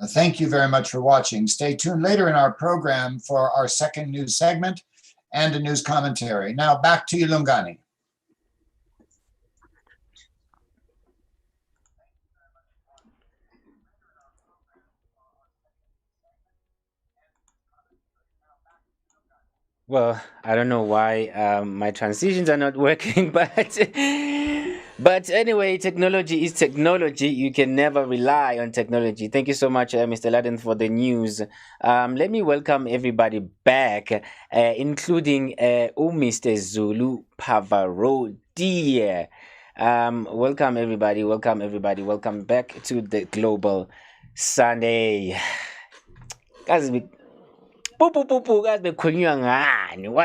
Thank you very much for watching. Stay tuned later in our program for our second news segment and a news commentary. Now back to you, Lungani. Well, I don't know why my transitions are not working, but But anyway, technology is technology. You can never rely on technology. Thank you so much, Mr. Laden, for the news. Let me welcome everybody back, including Mr. Zulu Pavarotti. Welcome everybody. Welcome back to the Global Sunday. Guys, what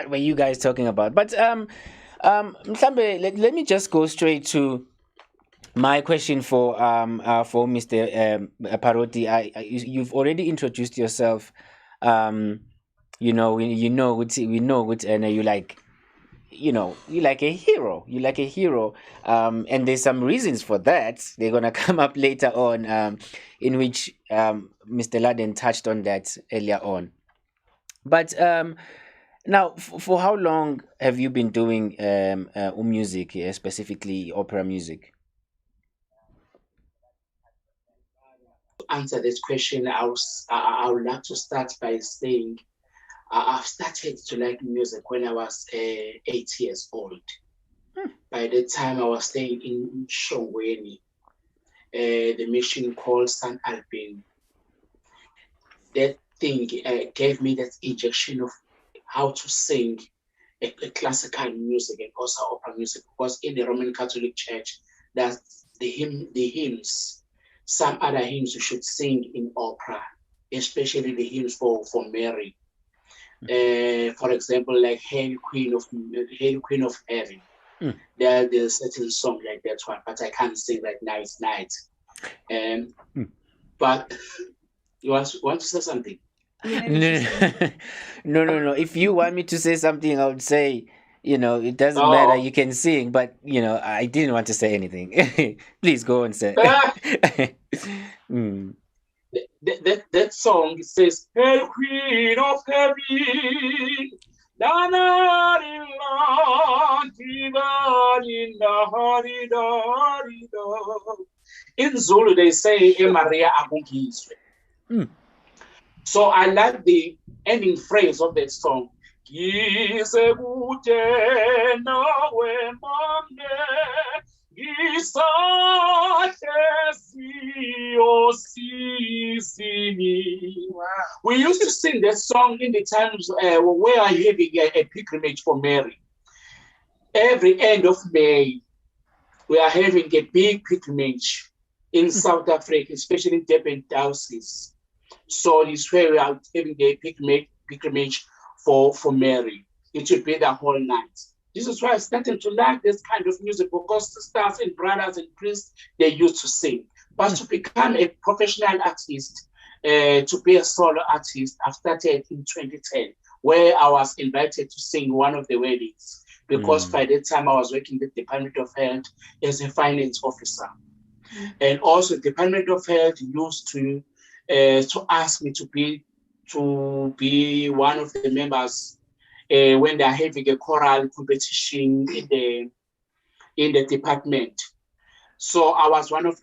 were you guys talking about? But Mhlambe, let me just go straight to my question for Mr. Parotti. You've already introduced yourself. We know and you like a hero. You like a hero. And there's some reasons for that. They're gonna come up later on, in which Mr. Laden touched on that earlier on. But now, for how long have you been doing music, specifically opera music? To answer this question, I would like to start by saying I've started to like music when I was 8 years old. By the time I was staying in Shongweni, the mission called San Albin. That thing gave me that injection of how to sing a classical music and also opera music, because in the Roman Catholic Church, that's the hymns, some other hymns you should sing in opera, especially the hymns for Mary. For example, like Hail Queen of Heaven. There's a certain song like that one, but I can't sing like Night. But you want to say something? No. If you want me to say something, I would say, it doesn't matter. You can sing, but I didn't want to say anything. Please go and say. That song says, "Hail Queen of Heaven, in Zulu they say Maria Abungizwe. So I like the ending phrase of that song. We used to sing that song in the times where we are having a pilgrimage for Mary. Every end of May, we are having a big pilgrimage in South Africa, especially in Durban Diocese. So this way we are having a pilgrimage for Mary. It will be the whole night. This is why I started to like this kind of music, because sisters and brothers and priests, they used to sing. But to become a professional artist, to be a solo artist, I started in 2010, where I was invited to sing one of the weddings, because by that time I was working with the Department of Health as a finance officer. And also the Department of Health used to ask me to be one of the members when they're having a choral competition in the department. So I was one of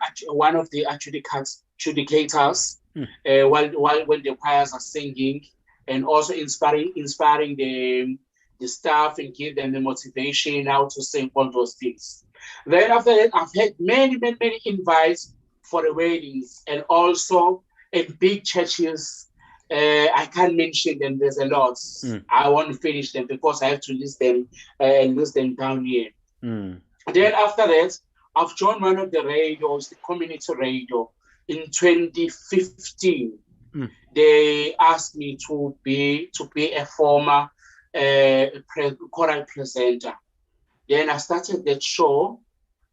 the adjudicators while when the choirs are singing, and also inspiring the staff and give them the motivation how to sing all those things. Then after that, I've had many invites for the weddings, and also in big churches. I can't mention them. There's a lot. I won't finish them because I have to list them down here. Then after that, I've joined one of the radios, the community radio, in 2015. They asked me to be a former choral presenter. Then I started that show.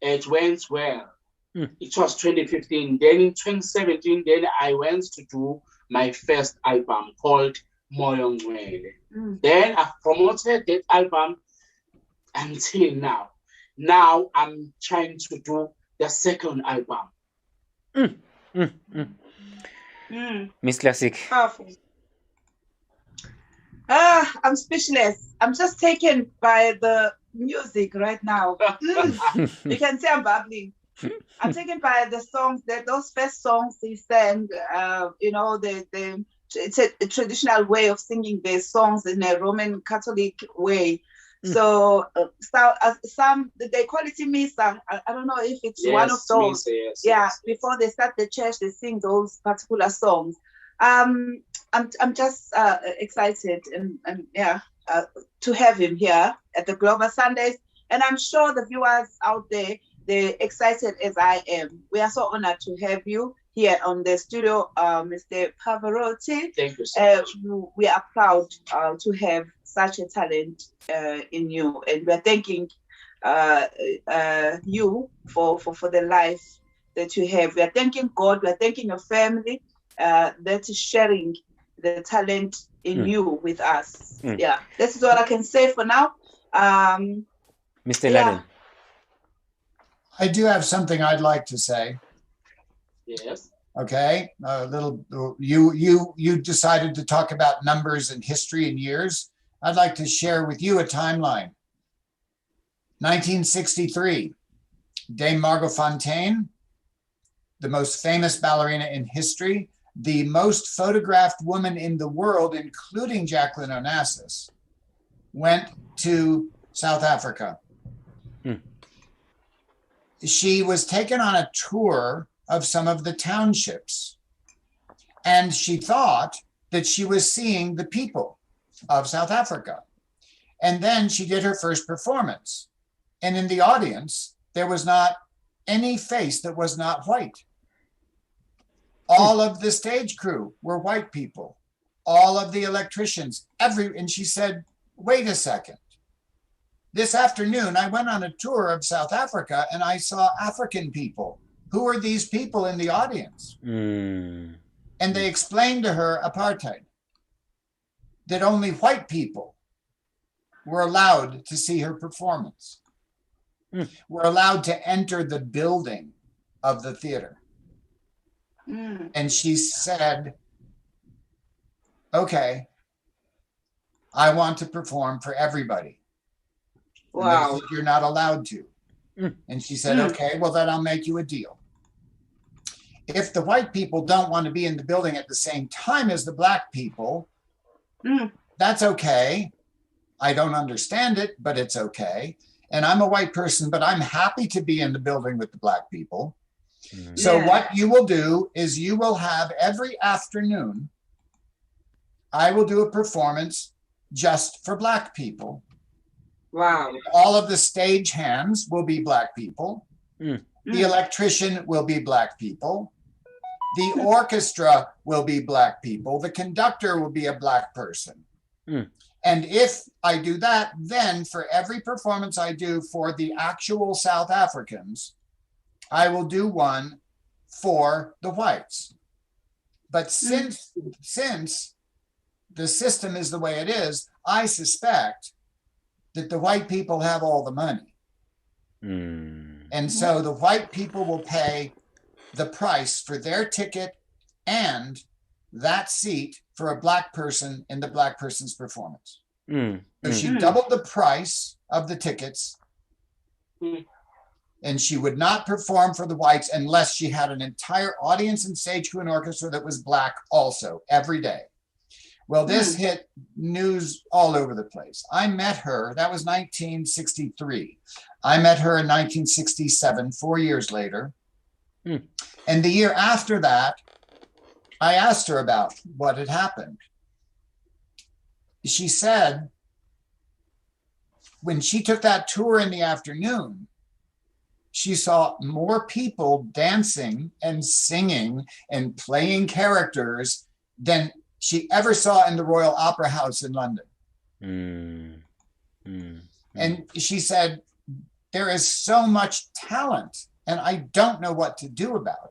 It went well. It was 2015. Then in 2017, then I went to do my first album called Moyo Ngcwele. Then I promoted that album until now. Now I'm trying to do the second album. Miss Classic. Powerful. I'm speechless. I'm just taken by the music right now. You can say I'm babbling. I'm taken by the songs, those first songs he sang. It's a traditional way of singing their songs in a Roman Catholic way. So some they call it misa. I don't know if it's one of those. Yes. Before they start the church, they sing those particular songs. I'm just excited and to have him here at the Global Sundays, and I'm sure the viewers out there, they're excited as I am. We are so honored to have you here on the studio, Mr. Pavarotti. Thank you so much. We are proud to have such a talent in you, and we're thanking you for the life that you have. We are thanking God. We are thanking your family that is sharing the talent in you with us. Yeah, this is what I can say for now. Mr. Laden. I do have something I'd like to say. Yes. Okay, a little. You decided to talk about numbers and history and years. I'd like to share with you a timeline. 1963, Dame Margot Fontaine, the most famous ballerina in history, the most photographed woman in the world, including Jacqueline Onassis, went to South Africa. She was taken on a tour of some of the townships, and she thought that she was seeing the people of South Africa. And then she did her first performance, and in the audience there was not any face that was not white. All of the stage crew were white people, all of the electricians, and she said, wait a second. This afternoon, I went on a tour of South Africa and I saw African people. Who are these people in the audience? And they explained to her apartheid, that only white people were allowed to see her performance, were allowed to enter the building of the theater. And she said, okay, I want to perform for everybody. Wow. You're not allowed to. And she said, okay, well, then I'll make you a deal. If the white people don't want to be in the building at the same time as the black people, that's okay. I don't understand it, but it's okay. And I'm a white person, but I'm happy to be in the building with the black people. So what you will do is you will have every afternoon, I will do a performance just for black people. Wow. All of the stage hands will be black people. The electrician will be black people. The orchestra will be black people. The conductor will be a black person. And if I do that, then for every performance I do for the actual South Africans, I will do one for the whites. But since the system is the way it is, I suspect that the white people have all the money. And so the white people will pay the price for their ticket and that seat for a black person in the black person's performance. So she doubled the price of the tickets, and she would not perform for the whites unless she had an entire audience and stage crew and orchestra that was black also every day. Well, this hit news all over the place. I met her, that was 1963. I met her in 1967, 4 years later. And the year after that, I asked her about what had happened. She said, when she took that tour in the afternoon, she saw more people dancing and singing and playing characters than she ever saw in the Royal Opera House in London. And she said, there is so much talent and I don't know what to do about it.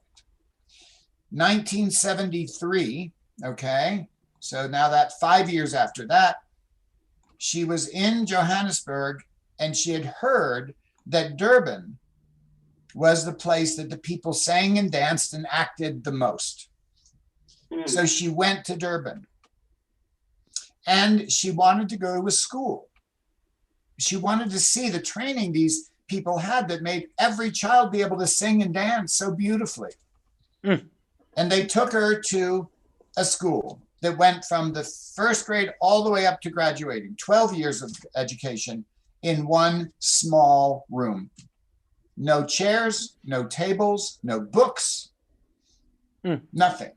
1973, okay, so now that 5 years after that, she was in Johannesburg and she had heard that Durban was the place that the people sang and danced and acted the most. So she went to Durban and she wanted to go to a school. She wanted to see the training these people had that made every child be able to sing and dance so beautifully. And they took her to a school that went from the first grade all the way up to graduating, 12 years of education. in one small room. No chairs, no tables, no books, nothing.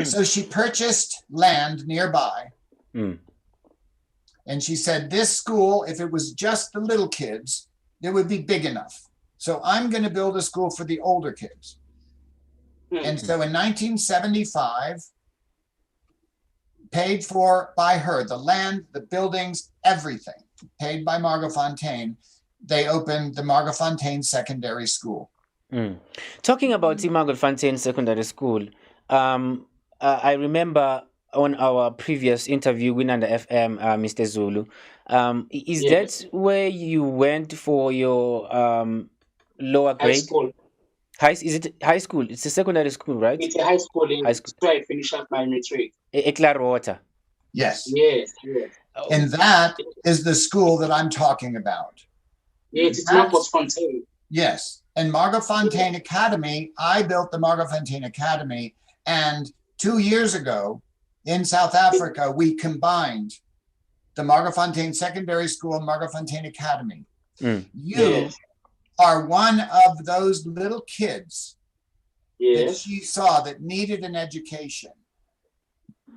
So she purchased land nearby. And she said, this school, if it was just the little kids, it would be big enough. So I'm going to build a school for the older kids. And so in 1975, paid for by her, the land, the buildings, everything, paid by Margot Fontaine, they opened the Margot Fontaine Secondary School. Talking about the Margot Fontaine Secondary School, I remember on our previous interview with Inanda FM, Mr. Zulu, is that where you went for your lower grade? High school. Is it high school? It's a secondary school, right? It's a high school. So I finished up my matric. Clearwater. Yes. Yes. And that is the school that I'm talking about. Yes, it's Margot Fontaine. Yes. And Margot Fontaine Academy, I built the Margot Fontaine Academy. And 2 years ago in South Africa, we combined the Margot Fontaine Secondary School and Margot Fontaine Academy. You are one of those little kids that she saw that needed an education.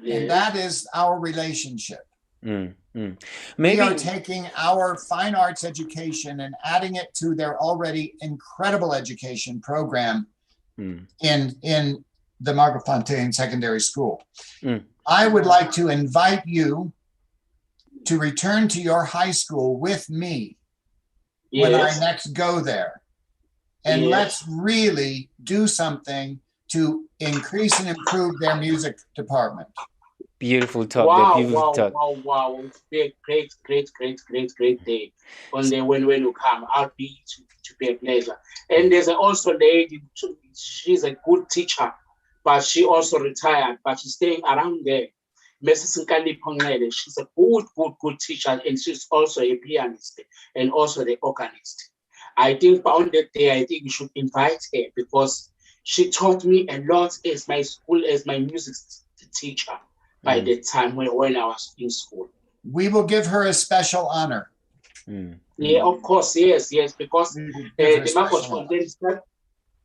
And that is our relationship. We are taking our fine arts education and adding it to their already incredible education program in the Margot Fontaine Secondary School. I would like to invite you to return to your high school with me when I next go there. And let's really do something to increase and improve their music department. Beautiful talk. Wow. It's a great day. When you come, I'll be to be a pleasure. And there's also a lady, she's a good teacher, but she also retired, but she's staying around there. Mrs. Nkali Pongele, she's a good teacher, and she's also a pianist and also the organist. I think on that day, I think we should invite her because she taught me a lot as my music teacher by the time when I was in school. We will give her a special honor. Yeah, of course, yes, because the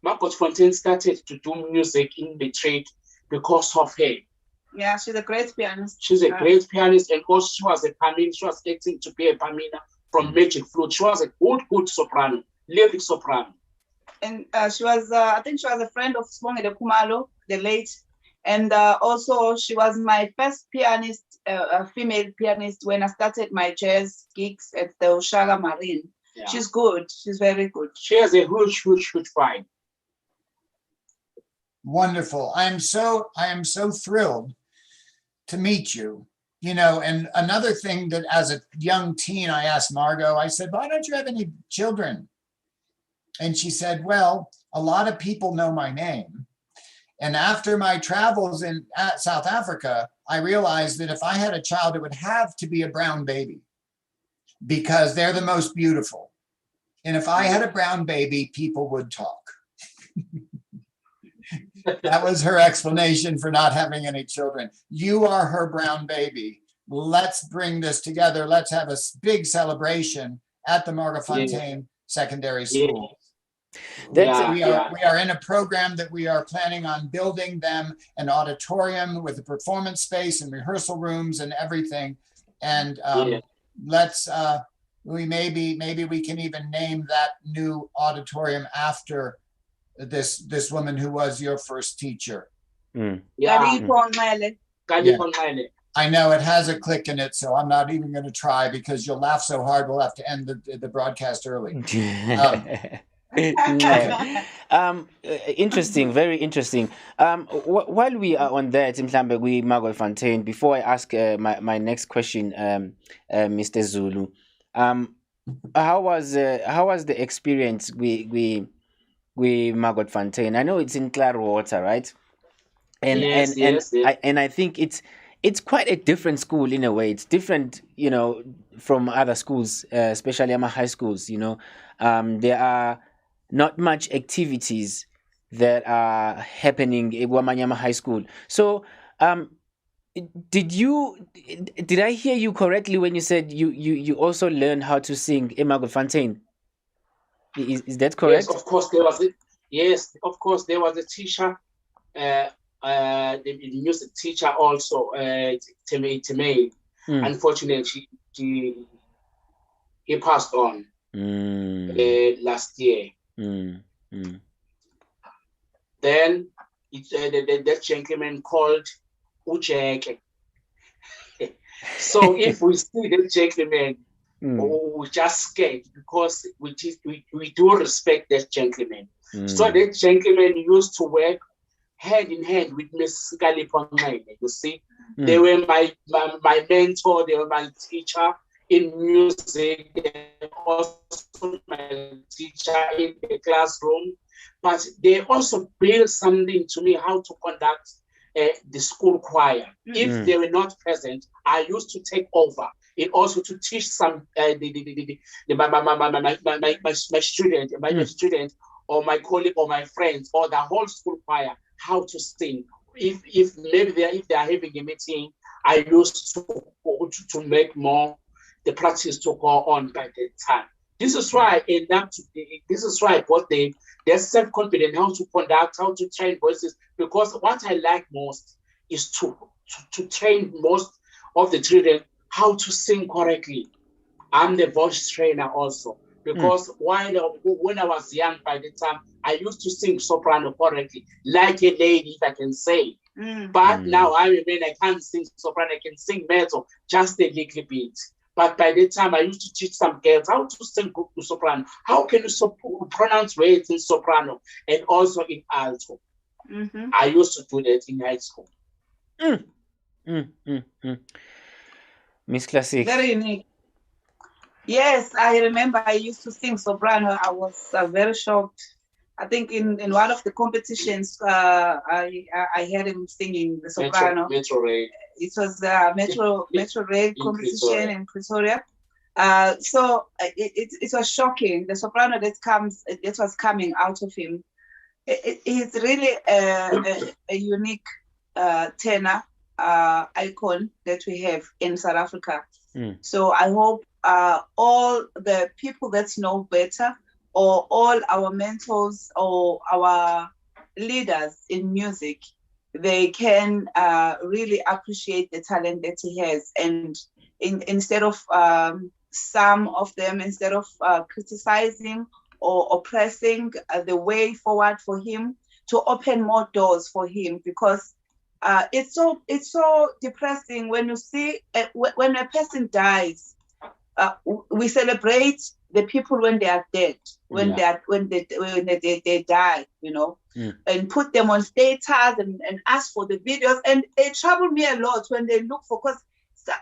Margot Fontaine started to do music in the trade because of her. Yeah, she's a great pianist. She's a great pianist, and also she was a Pamina. She was acting to be a Pamina from Magic Flute. She was a good soprano, lyric soprano. And she was, I think she was a friend of Sibongile Khumalo, the late. And also she was my first pianist, female pianist, when I started my jazz gigs at the Oshaga Marine. Yeah. She's good. She's very good. She has a huge vibe. Wonderful. I am so thrilled to meet you. You know, and another thing that as a young teen, I asked Margot, I said, why don't you have any children? And she said, well, a lot of people know my name. And after my travels in South Africa, I realized that if I had a child, it would have to be a brown baby because they're the most beautiful. And if I had a brown baby, people would talk. That was her explanation for not having any children. You are her brown baby. Let's bring this together. Let's have a big celebration at the Margot Fontaine Secondary School. We are in a program that we are planning on building them an auditorium with a performance space and rehearsal rooms and everything. And let's maybe we can even name that new auditorium after this woman who was your first teacher. I know it has a click in it, so I'm not even going to try because you'll laugh so hard we'll have to end the broadcast early. Interesting, very interesting. While we are on that, mhlambe we Margot Fontaine, before I ask my next question, Mr. Zulu, how was the experience with Margot Fontaine? I know it's in Clearwater, right? And I think it's quite a different school in a way. It's different, you know, from other schools, especially my high schools. You know, there are not much activities that are happening in Wamanyama High School. So, did I hear you correctly when you said you also learned how to sing Imago Fontaine? Is that correct? Yes, of course there was it. Yes, of course there was a teacher, the music teacher also, Temei. Unfortunately, he passed on last year. Then that gentleman called Ujeke. So if we see that gentleman, we just scared because we do respect that gentleman. So that gentleman used to work hand in hand with Miss Kalipongene. You see, they were my mentor, they were my teacher in music, and also my teacher in the classroom. But they also built something to me how to conduct the school choir. If they were not present, I used to take over. It also to teach some my student or my colleague or my friends or the whole school choir how to sing. If maybe if they are having a meeting, I used to make more the practice to go on by the time. This is why both they're self-confident how to conduct, how to train voices, because what I like most is to train most of the children how to sing correctly. I'm the voice trainer also, because when I was young, by the time I used to sing soprano correctly, like a lady, if I can say. But now I can't sing soprano, I can sing mezzo, just a little bit. But by the time I used to teach some girls how to sing soprano, how can you pronounce words in soprano and also in alto. I used to do that in high school. Miss Classic. Very unique. Yes, I remember I used to sing soprano. I was very shocked. I think in one of the competitions, I heard him singing the soprano. Metro Rail. It was the Metro Rail competition in Pretoria. So it was shocking. The soprano that was coming out of him. It's really a unique tenor icon that we have in South Africa. So I hope all the people that know better, or all our mentors or our leaders in music, they can really appreciate the talent that he has. And instead of some of them, instead of criticizing or oppressing the way forward for him, to open more doors for him, because it's so depressing when you see when a person dies. We celebrate the people when they are dead, when they die, you know, and put them on status and ask for the videos. And they trouble me a lot when they look for, because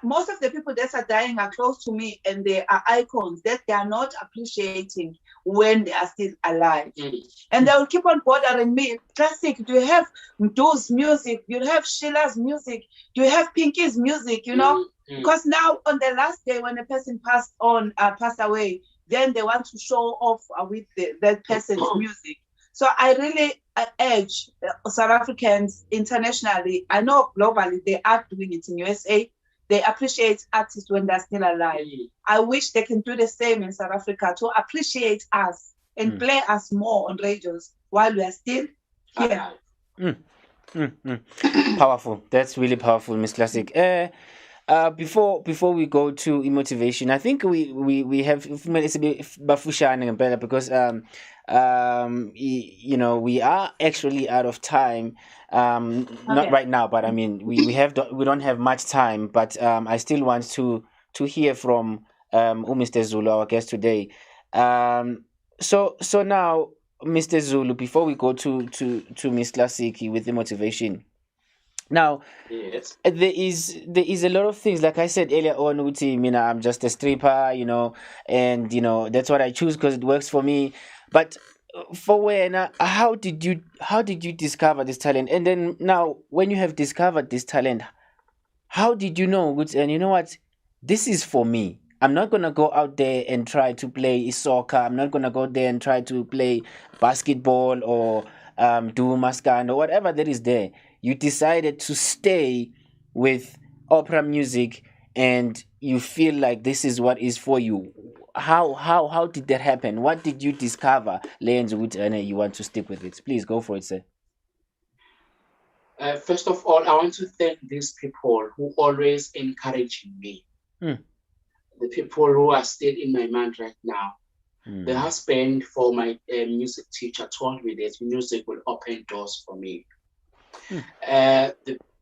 most of the people that are dying are close to me and they are icons that they are not appreciating when they are still alive. And they will keep on bothering me. Classic, do you have Mdu's music? Do you have Sheila's music? Do you have Pinky's music? You know, because now on the last day when a person passed away, then they want to show off with that person's music. So I really urge South Africans internationally, I know globally they are doing it in USA, they appreciate artists when they're still alive. I wish they can do the same in South Africa to appreciate us and play us more on radios while we are still here. Powerful. That's really powerful, Miss Classic. Before we go to motivation, I think we have it's a bit bafushane ngempela, because you know, we are actually out of time. Not right now, but I mean we don't have much time, but I still want to hear from Mr. Zulu, our guest today. So now, Mr. Zulu, before we go to Miss Classic with the motivation. Now, yes, there is a lot of things. Like I said earlier on, Uti, I'm just a stripper, you know, and you know that's what I choose because it works for me. But for when, how did you discover this talent? And then now, when you have discovered this talent, how did you know? And you know what, this is for me. I'm not gonna go out there and try to play soccer. I'm not gonna go there and try to play basketball or do mascan or whatever that is there. You decided to stay with opera music and you feel like this is what is for you? How did that happen? What did you discover, Leyenz, with you want to stick with it? Please go for it, sir. First of all, I want to thank these people who always encourage me. The people who are still in my mind right now. The husband for my music teacher told me that music will open doors for me.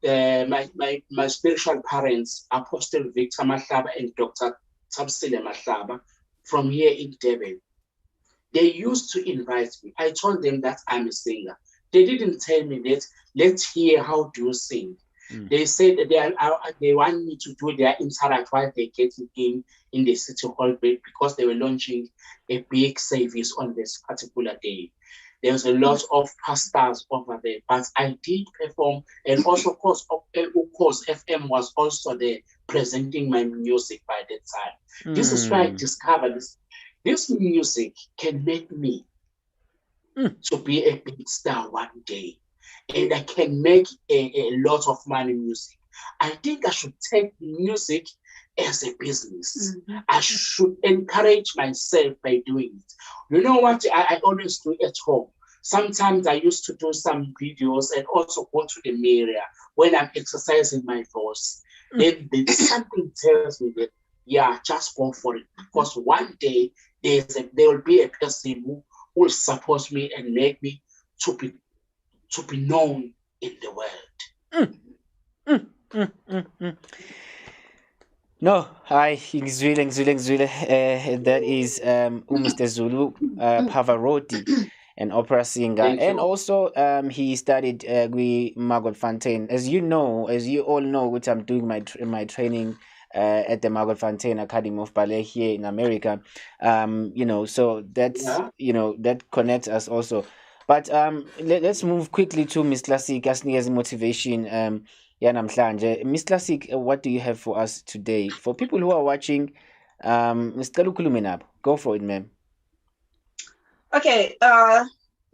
My spiritual parents, Apostle Victor Mahlaba and Dr. Tabsile Mahlaba, from here in Durban, they used to invite me. I told them that I'm a singer. They didn't tell me that, let's hear how do you sing. They said that they want me to do their interact while they get in the city hall because they were launching a big service on this particular day. There was a lot of pastors over there, but I did perform, and also, of course, FM was also there presenting my music by that time. This is where I discovered this music can make me to be a big star one day, and I can make a lot of money in music. I think I should take music as a business. I should encourage myself by doing it. You know what I always do at home? Sometimes I used to do some videos and also go to the mirror when I'm exercising my voice. Then something tells me that, yeah, just go for it. Because one day there will be a person who will support me and make me to be known in the world. No, hi, Ngizwile. That is Mr. Zulu Pavarotti, an opera singer. And also he studied with Margot Fontaine. As you all know, which I'm doing my training at the Margot Fontaine Academy of Ballet here in America. So that's that connects us also. But let's move quickly to Miss Classic as motivation. Miss Classic, what do you have for us today? For people who are watching, go for it, ma'am. Okay,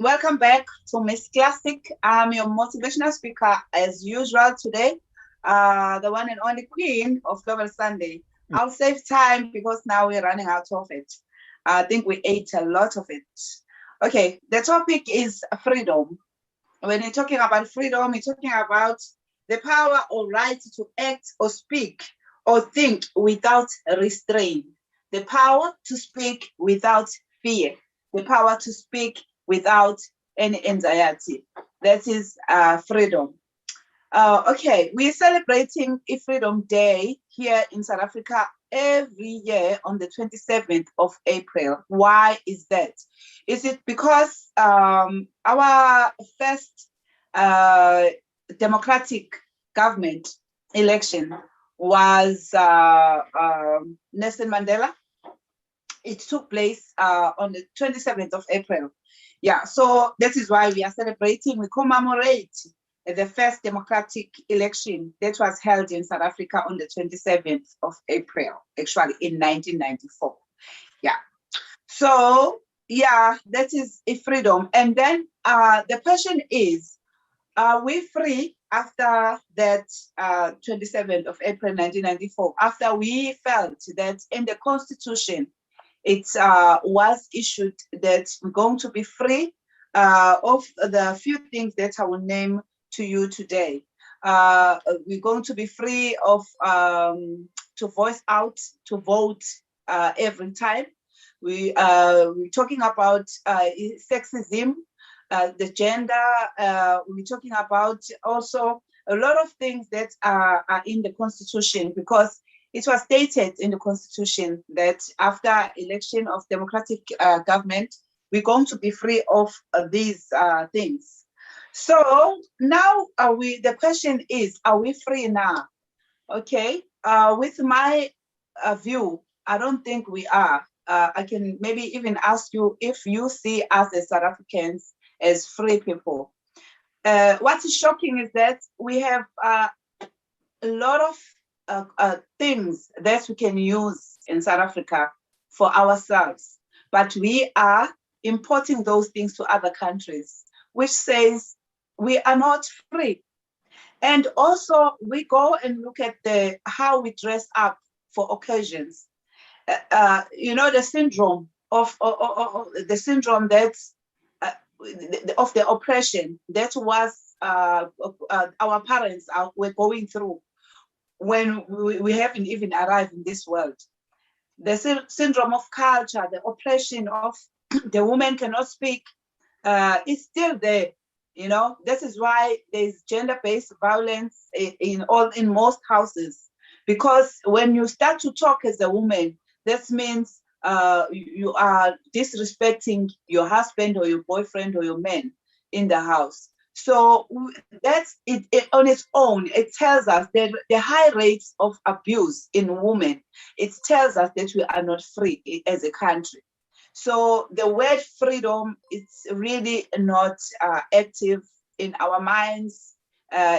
welcome back to Miss Classic. I'm your motivational speaker as usual today, the one and only queen of Global Sunday. I'll save time because now we're running out of it. I think we ate a lot of it. Okay, the topic is freedom. When you're talking about freedom, you're talking about the power or right to act or speak or think without restraint. The power to speak without fear. The power to speak without any anxiety. That is freedom. Okay, we're celebrating a Freedom Day here in South Africa every year on the 27th of April. Why is that? Is it because our first democratic government election was Nelson Mandela? It took place on the 27th of April. Yeah, so that is why we are celebrating. We commemorate the first democratic election that was held in South Africa on the 27th of April, actually in 1994. Yeah. So, yeah, that is a freedom. And then the question is, are we free after that 27th of April 1994, after we felt that in the Constitution, it was issued that we're going to be free of the few things that I will name to you today. We're going to be free of to voice out, to vote every time. We're talking about sexism, the gender. We're talking about also a lot of things that are in the Constitution, because it was stated in the Constitution that after election of democratic government, we're going to be free of these things. So now the question is, are we free now? Okay, with my view, I don't think we are. I can maybe even ask you if you see us as South Africans as free people. What is shocking is that we have a lot of things that we can use in South Africa for ourselves, but we are importing those things to other countries, which says we are not free. And also we go and look at how we dress up for occasions. The syndrome of the syndrome that's of the oppression that was our parents were going through when we haven't even arrived in this world. The syndrome of culture, the oppression of the woman cannot speak, is still there. This is why there's gender-based violence in most houses, because when you start to talk as a woman, this means you are disrespecting your husband or your boyfriend or your man in the house. So that's it on its own. It tells us that the high rates of abuse in women, it tells us that we are not free as a country. So the word freedom is really not active in our minds,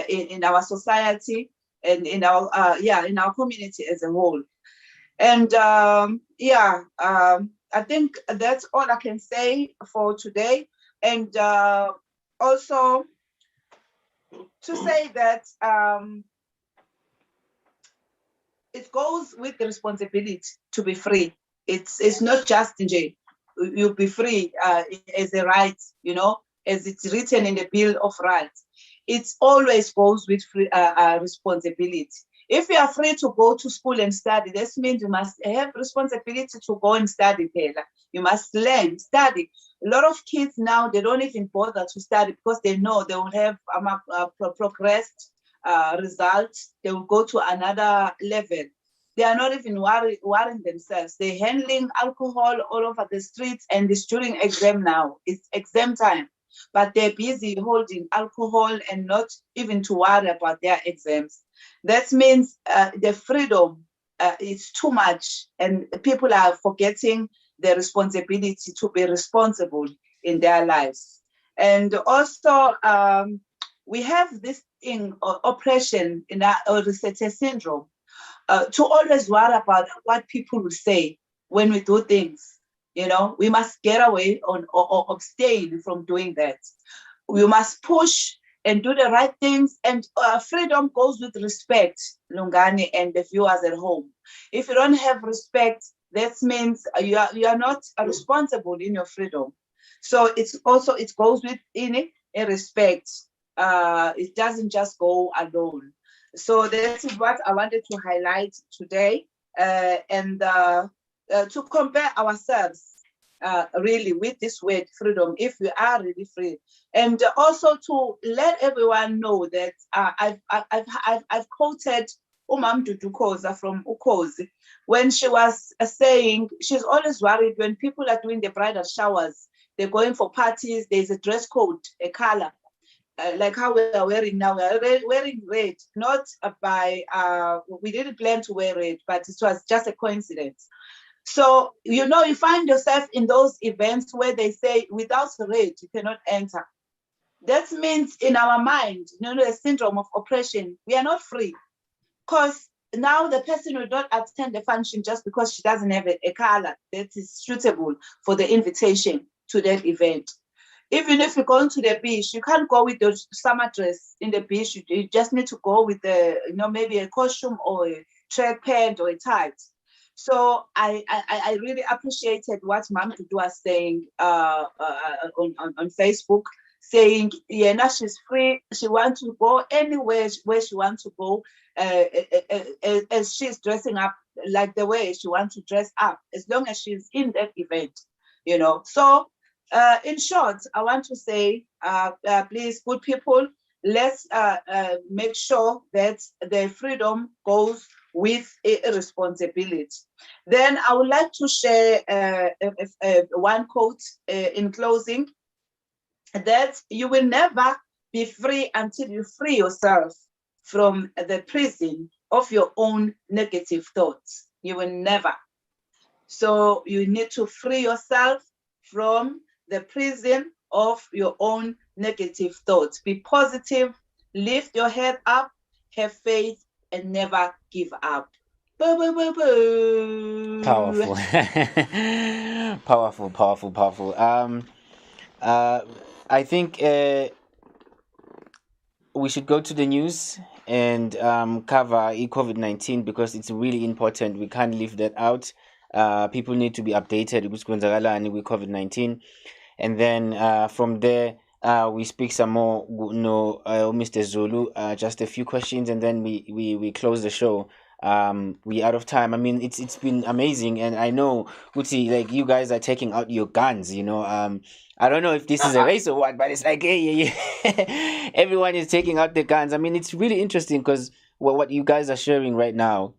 in our society, and in our community as a whole. And I think that's all I can say for today. And also to say that it goes with the responsibility to be free. It's not just in jail. You'll be free as a right, as it's written in the Bill of Rights. It always goes with responsibility. If you are free to go to school and study, this means you must have responsibility to go and study, Taylor. You must learn, study. A lot of kids now, they don't even bother to study because they know they will have progressed results. They will go to another level. They are not even worrying themselves. They're handling alcohol all over the streets, and it's during exam now. It's exam time, but they're busy holding alcohol and not even to worry about their exams. That means the freedom is too much, and people are forgetting the responsibility to be responsible in their lives. And also, we have this thing, oppression in our researcher syndrome, to always worry about what people will say when we do things. We must get away or abstain from doing that. We must push and do the right things. And freedom goes with respect, Lungani and the viewers at home. If you don't have respect, that means you are not responsible in your freedom. So it goes with a respect. It doesn't just go alone. So that is what I wanted to highlight today, and to compare ourselves really with this word freedom, if we are really free, and also to let everyone know that I've quoted Umam Dudukoza from Ukozi when she was saying she's always worried when people are doing the bridal showers, they're going for parties, there's a dress code, a color. Like how we are wearing now, we are wearing red, not by, we didn't plan to wear red, but it was just a coincidence. So, you find yourself in those events where they say, without red, you cannot enter. That means in our mind, the syndrome of oppression, we are not free. Because now the person will not attend the function just because she doesn't have a color that is suitable for the invitation to that event. Even if you're going to the beach, you can't go with your summer dress in the beach. You just need to go with maybe a costume or a track pant or a tight. So I really appreciated what Mom Dudu was saying on Facebook, saying, now she's free. She wants to go anywhere where she wants to go, as she's dressing up like the way she wants to dress up, as long as she's in that event, So, in short, I want to say, please, good people, let's make sure that the freedom goes with a responsibility. Then I would like to share one quote in closing, that you will never be free until you free yourself from the prison of your own negative thoughts. You will never. So you need to free yourself from the prison of your own negative thoughts. Be positive, lift your head up, have faith, and never give up. Powerful. Powerful. I think we we should go to the news and cover COVID-19 because it's really important. We can't leave that out. People need to be updated with COVID-19. And then from there, we speak some more, Mr. Zulu, just a few questions, and then we close the show. We out of time. I mean, it's been amazing, and I know, Uti, like you guys are taking out your guns, I don't know if this is a race or what, but it's like, hey, everyone is taking out their guns. I mean, it's really interesting because what you guys are sharing right now,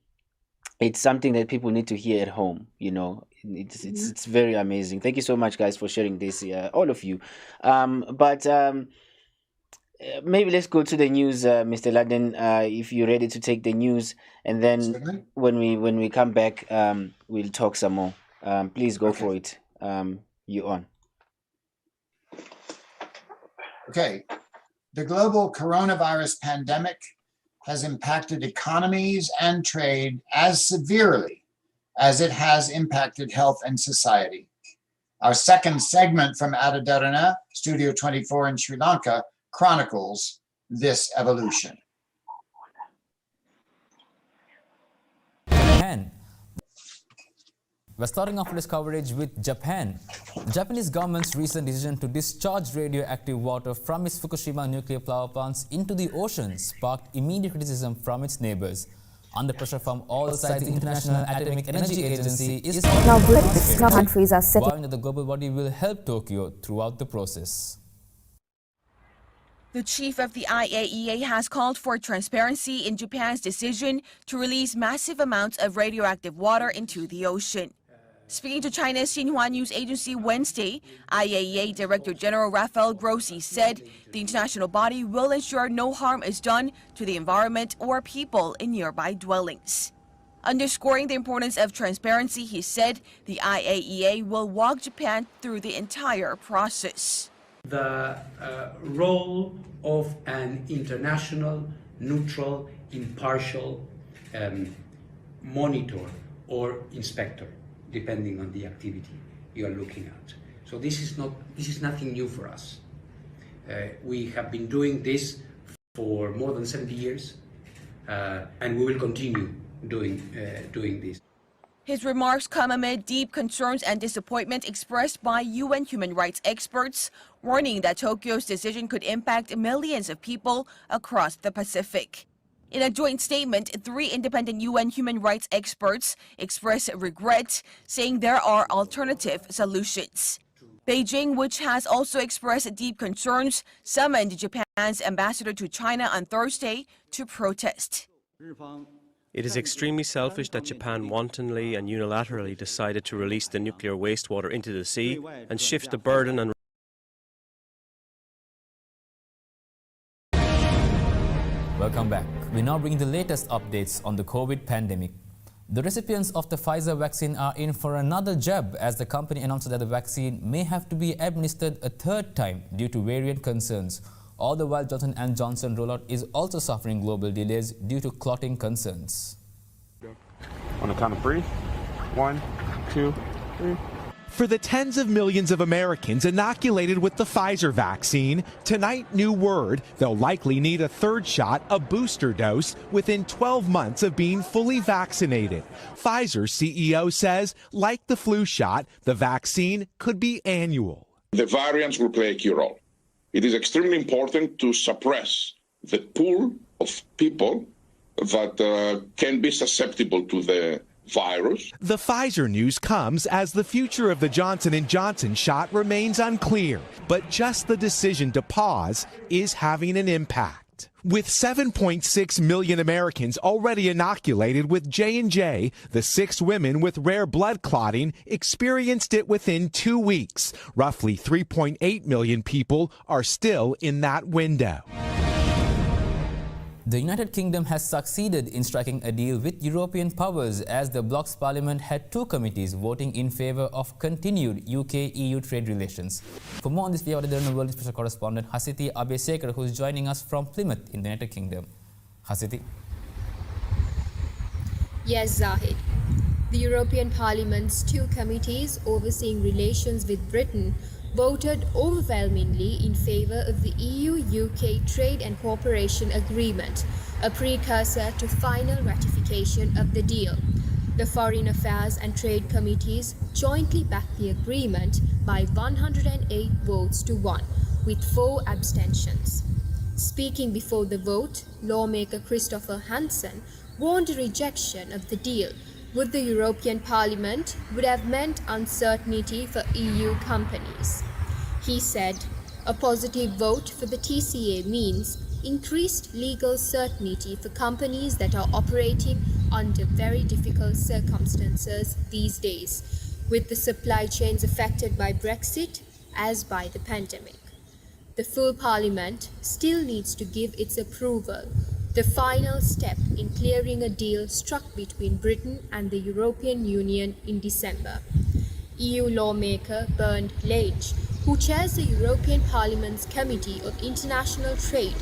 it's something that people need to hear at home. It's very amazing. Thank you so much, guys, for sharing this, all of you. But maybe let's go to the news, Mr. London, if you're ready to take the news, and then when we come back, we'll talk some more. Please go for it. You're on. Okay. The global coronavirus pandemic has impacted economies and trade as severely as it has impacted health and society. Our second segment from Adadarana, Studio 24 in Sri Lanka, chronicles this evolution. Japan. We're starting off this coverage with Japan. The Japanese government's recent decision to discharge radioactive water from its Fukushima nuclear power plants into the ocean sparked immediate criticism from its neighbors. Under pressure from all sides, the International Atomic Energy Agency is now BRICS countries are setting, vowing that the global body will help Tokyo throughout the process. The chief of the IAEA has called for transparency in Japan's decision to release massive amounts of radioactive water into the ocean. Speaking to China's Xinhua News Agency Wednesday, IAEA Director General Rafael Grossi said the international body will ensure no harm is done to the environment or people in nearby dwellings. Underscoring the importance of transparency, he said the IAEA will walk Japan through the entire process. The role of an international, neutral, impartial monitor or inspector, depending on the activity you are looking at. So this is nothing new for us. We have been doing this for more than 70 years, and we will continue doing this. His remarks come amid deep concerns and disappointment expressed by UN human rights experts, warning that Tokyo's decision could impact millions of people across the Pacific. In a joint statement, 3 independent UN human rights experts expressed regret, saying there are alternative solutions. Beijing, which has also expressed deep concerns, summoned Japan's ambassador to China on Thursday to protest. It is extremely selfish that Japan wantonly and unilaterally decided to release the nuclear wastewater into the sea and shift the burden and Welcome back. We now bring the latest updates on the COVID pandemic. The recipients of the Pfizer vaccine are in for another jab as the company announced that the vaccine may have to be administered a third time due to variant concerns. All the while, Johnson & Johnson rollout is also suffering global delays due to clotting concerns. On the count of 3. 1, 2, 3. For the tens of millions of Americans inoculated with the Pfizer vaccine, tonight new word, they'll likely need a third shot, a booster dose, within 12 months of being fully vaccinated. Pfizer's CEO says, like the flu shot, the vaccine could be annual. The variants will play a key role. It is extremely important to suppress the pool of people that can be susceptible to the virus. The Pfizer news comes as the future of the Johnson & Johnson shot remains unclear, but just the decision to pause is having an impact. With 7.6 million Americans already inoculated with J&J, the 6 women with rare blood clotting experienced it within 2 weeks. Roughly 3.8 million people are still in that window. The United Kingdom has succeeded in striking a deal with European powers as the bloc's parliament had 2 committees voting in favour of continued UK-EU trade relations. For more on this, we have the World Special Correspondent Hasiti Abesekar, who is joining us from Plymouth in the United Kingdom. Hasiti. Yes, Zahid. The European Parliament's 2 committees overseeing relations with Britain voted overwhelmingly in favour of the EU-UK Trade and Cooperation Agreement, a precursor to final ratification of the deal. The Foreign Affairs and Trade Committees jointly backed the agreement by 108 votes to 1, with 4 abstentions. Speaking before the vote, lawmaker Christopher Hansen warned a rejection of the deal with the European Parliament would have meant uncertainty for EU companies. He said, "A positive vote for the TCA means increased legal certainty for companies that are operating under very difficult circumstances these days, with the supply chains affected by Brexit as by the pandemic." The full Parliament still needs to give its approval, the final step in clearing a deal struck between Britain and the European Union in December. EU lawmaker Bernd Lange, who chairs the European Parliament's Committee of International Trade,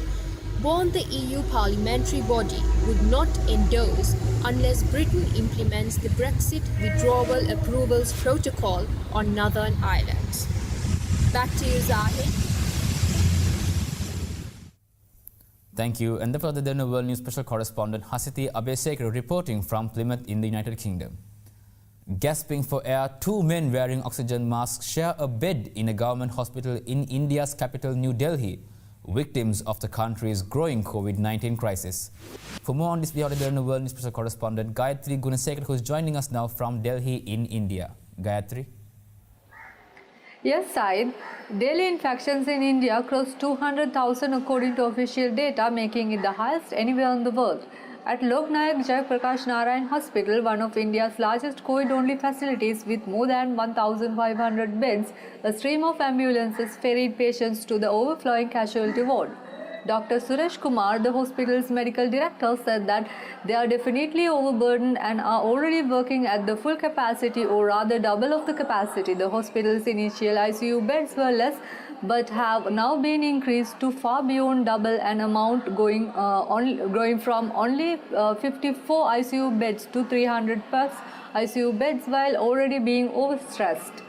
warned the EU parliamentary body would not endorse unless Britain implements the Brexit Withdrawal Approvals Protocol on Northern Ireland. Back to you, Zahid. Thank you. And the Dinner World News Special Correspondent Hasiti Abesekar reporting from Plymouth in the United Kingdom. Gasping for air, 2 men wearing oxygen masks share a bed in a government hospital in India's capital, New Delhi, victims of the country's growing COVID-19 crisis. For more on this, we have the World News Special Correspondent Gayatri Gunasekar, who is joining us now from Delhi in India. Gayatri? Yes, Said. Daily infections in India crossed 200,000 according to official data, making it the highest anywhere in the world. At Lok Nayak Jai Prakash Narayan Hospital, one of India's largest COVID-only facilities with more than 1,500 beds, a stream of ambulances ferried patients to the overflowing casualty ward. Dr. Suresh Kumar, the hospital's medical director, said that they are definitely overburdened and are already working at the full capacity, or rather double of the capacity. The hospital's initial ICU beds were less but have now been increased to far beyond double an amount, growing from only 54 ICU beds to 300 plus ICU beds while already being overstressed.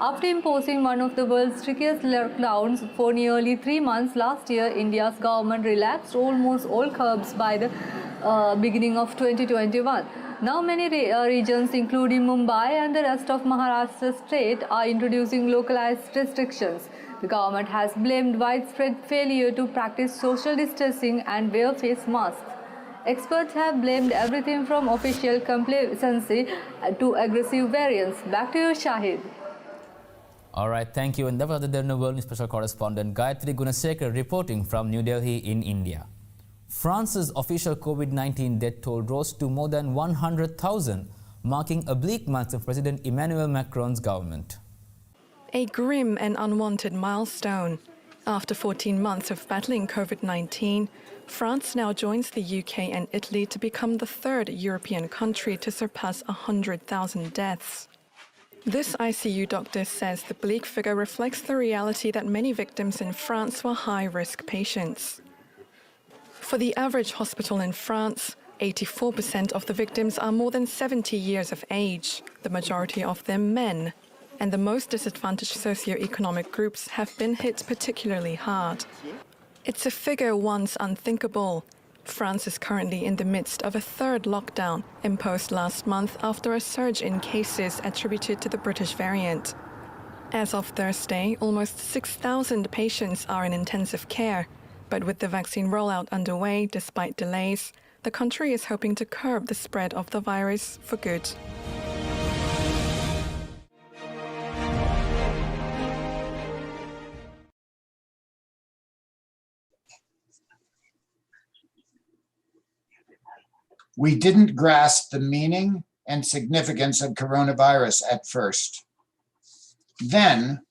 After imposing one of the world's strictest lockdowns for nearly 3 months last year, India's government relaxed almost all curbs by the beginning of 2021. Now many regions, including Mumbai and the rest of Maharashtra state, are introducing localized restrictions. The government has blamed widespread failure to practice social distancing and wear face masks. Experts have blamed everything from official complacency to aggressive variants. Back to you, Shahid. All right, thank you. And that was the World News Special Correspondent Gayatri Gunasekar reporting from New Delhi in India. France's official COVID-19 death toll rose to more than 100,000, marking a bleak month of President Emmanuel Macron's government. A grim and unwanted milestone. After 14 months of battling COVID-19, France now joins the UK and Italy to become the 3rd European country to surpass 100,000 deaths. This ICU doctor says the bleak figure reflects the reality that many victims in France were high-risk patients. For the average hospital in France, 84% of the victims are more than 70 years of age, the majority of them men, and the most disadvantaged socioeconomic groups have been hit particularly hard. It's a figure once unthinkable. France is currently in the midst of a 3rd lockdown imposed last month after a surge in cases attributed to the British variant. As of Thursday, almost 6,000 patients are in intensive care, but with the vaccine rollout underway despite delays, the country is hoping to curb the spread of the virus for good. We didn't grasp the meaning and significance of coronavirus at first. Then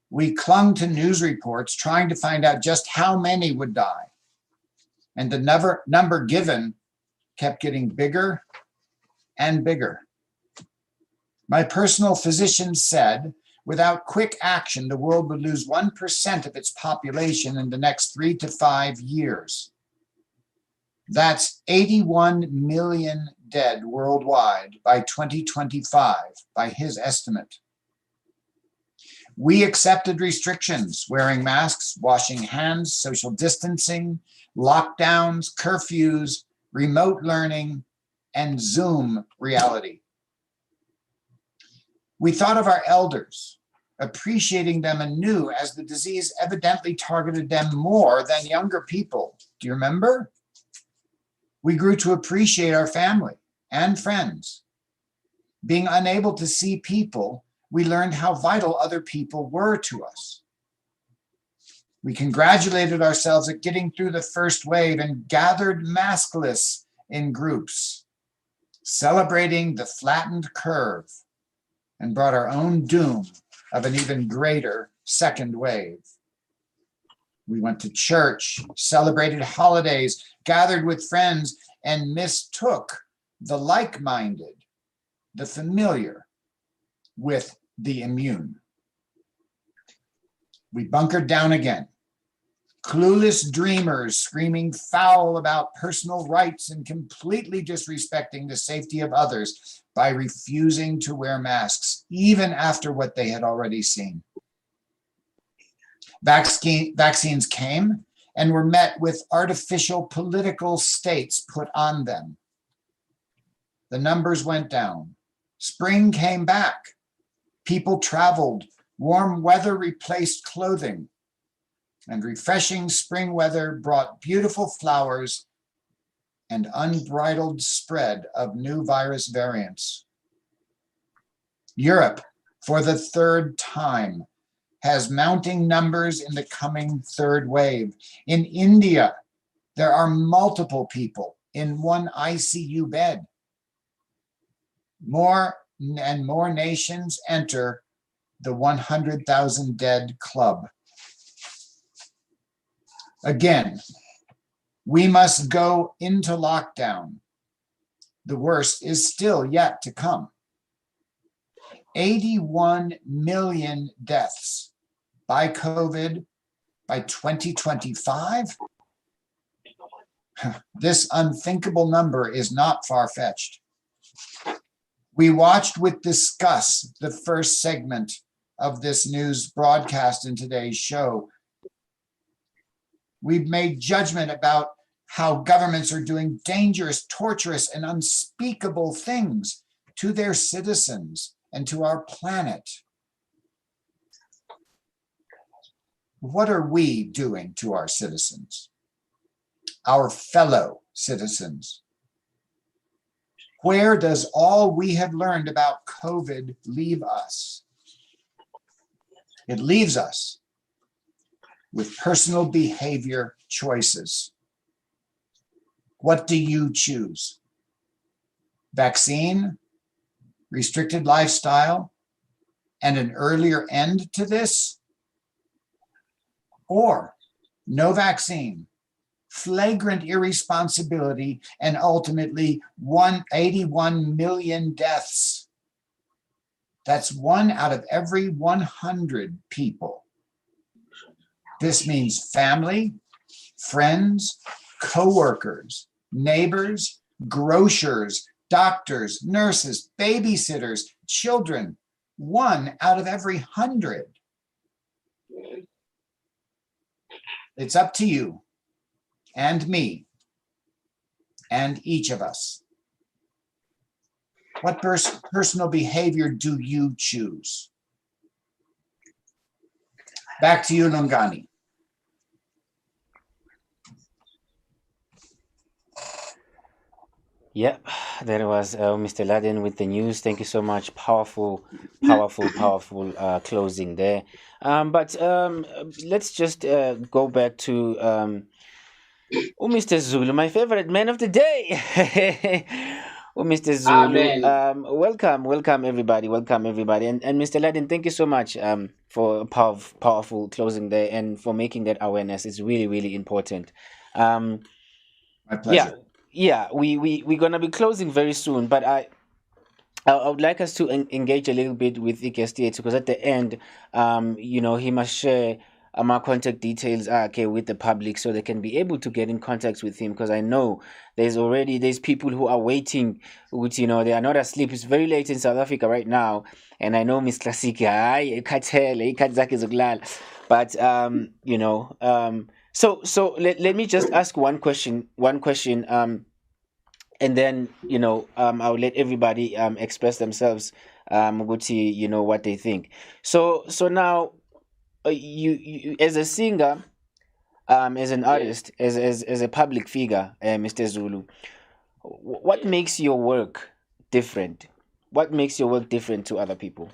we clung to news reports trying to find out just how many would die. And the number given kept getting bigger and bigger. My personal physician said, without quick action, the world would lose 1% of its population in the next 3 to 5 years. That's 81 million dead worldwide by 2025, by his estimate. We accepted restrictions, wearing masks, washing hands, social distancing, lockdowns, curfews, remote learning, and Zoom reality. We thought of our elders, appreciating them anew as the disease evidently targeted them more than younger people. Do you remember? We grew to appreciate our family and friends. Being unable to see people, we learned how vital other people were to us. We congratulated ourselves at getting through the first wave and gathered maskless in groups, celebrating the flattened curve, and brought our own doom of an even greater second wave. We went to church, celebrated holidays, gathered with friends, and mistook the like-minded, the familiar, with the immune. We bunkered down again, clueless dreamers screaming foul about personal rights and completely disrespecting the safety of others by refusing to wear masks, even after what they had already seen. Vaccines came and were met with artificial political states put on them. The numbers went down. Spring came back. People traveled. Warm weather replaced clothing. And refreshing spring weather brought beautiful flowers and unbridled spread of new virus variants. Europe, for the third time, has mounting numbers in the coming third wave. In India, there are multiple people in one ICU bed. More and more nations enter the 100,000 dead club. Again, we must go into lockdown. The worst is still yet to come. 81 million deaths by COVID by 2025. This unthinkable number is not far-fetched. We watched with disgust the first segment of this news broadcast in today's show. We've made judgment about how governments are doing dangerous, torturous, and unspeakable things to their citizens and to our planet. What are we doing to our citizens, our fellow citizens? Where does all we have learned about COVID leave us? It leaves us with personal behavior choices. What do you choose? Vaccine, restricted lifestyle, and an earlier end to this? Or no vaccine, flagrant irresponsibility, and ultimately 81 million deaths. That's 1 out of every 100 people. This means family, friends, co-workers, neighbors, grocers, doctors, nurses, babysitters, children, 1 out of every 100. It's up to you and me and each of us. What personal behavior do you choose? Back to you, Lungani. Yep, there was Mr. Laden with the news. Thank you so much. Powerful closing there. But let's just go back to Mr. Zulu, my favorite man of the day. Mr. Zulu, welcome everybody. And Mr. Laden, thank you so much for a powerful closing there and for making that awareness. It's really, really important. My pleasure. Yeah, we're gonna be closing very soon, but I would like us to engage a little bit with Ikestiate, because at the end, he must share my contact details are okay with the public so they can be able to get in contact with him, because I know there's people who are waiting, which, you know, they are not asleep. It's very late in South Africa right now, and I know Miss Classic, but you know, so let me just ask one question, and then, you know, I'll let everybody express themselves, you know, what they think. So now, you as a singer, as an artist, as a public figure, Mr. Zulu, what makes your work different? What makes your work different to other people?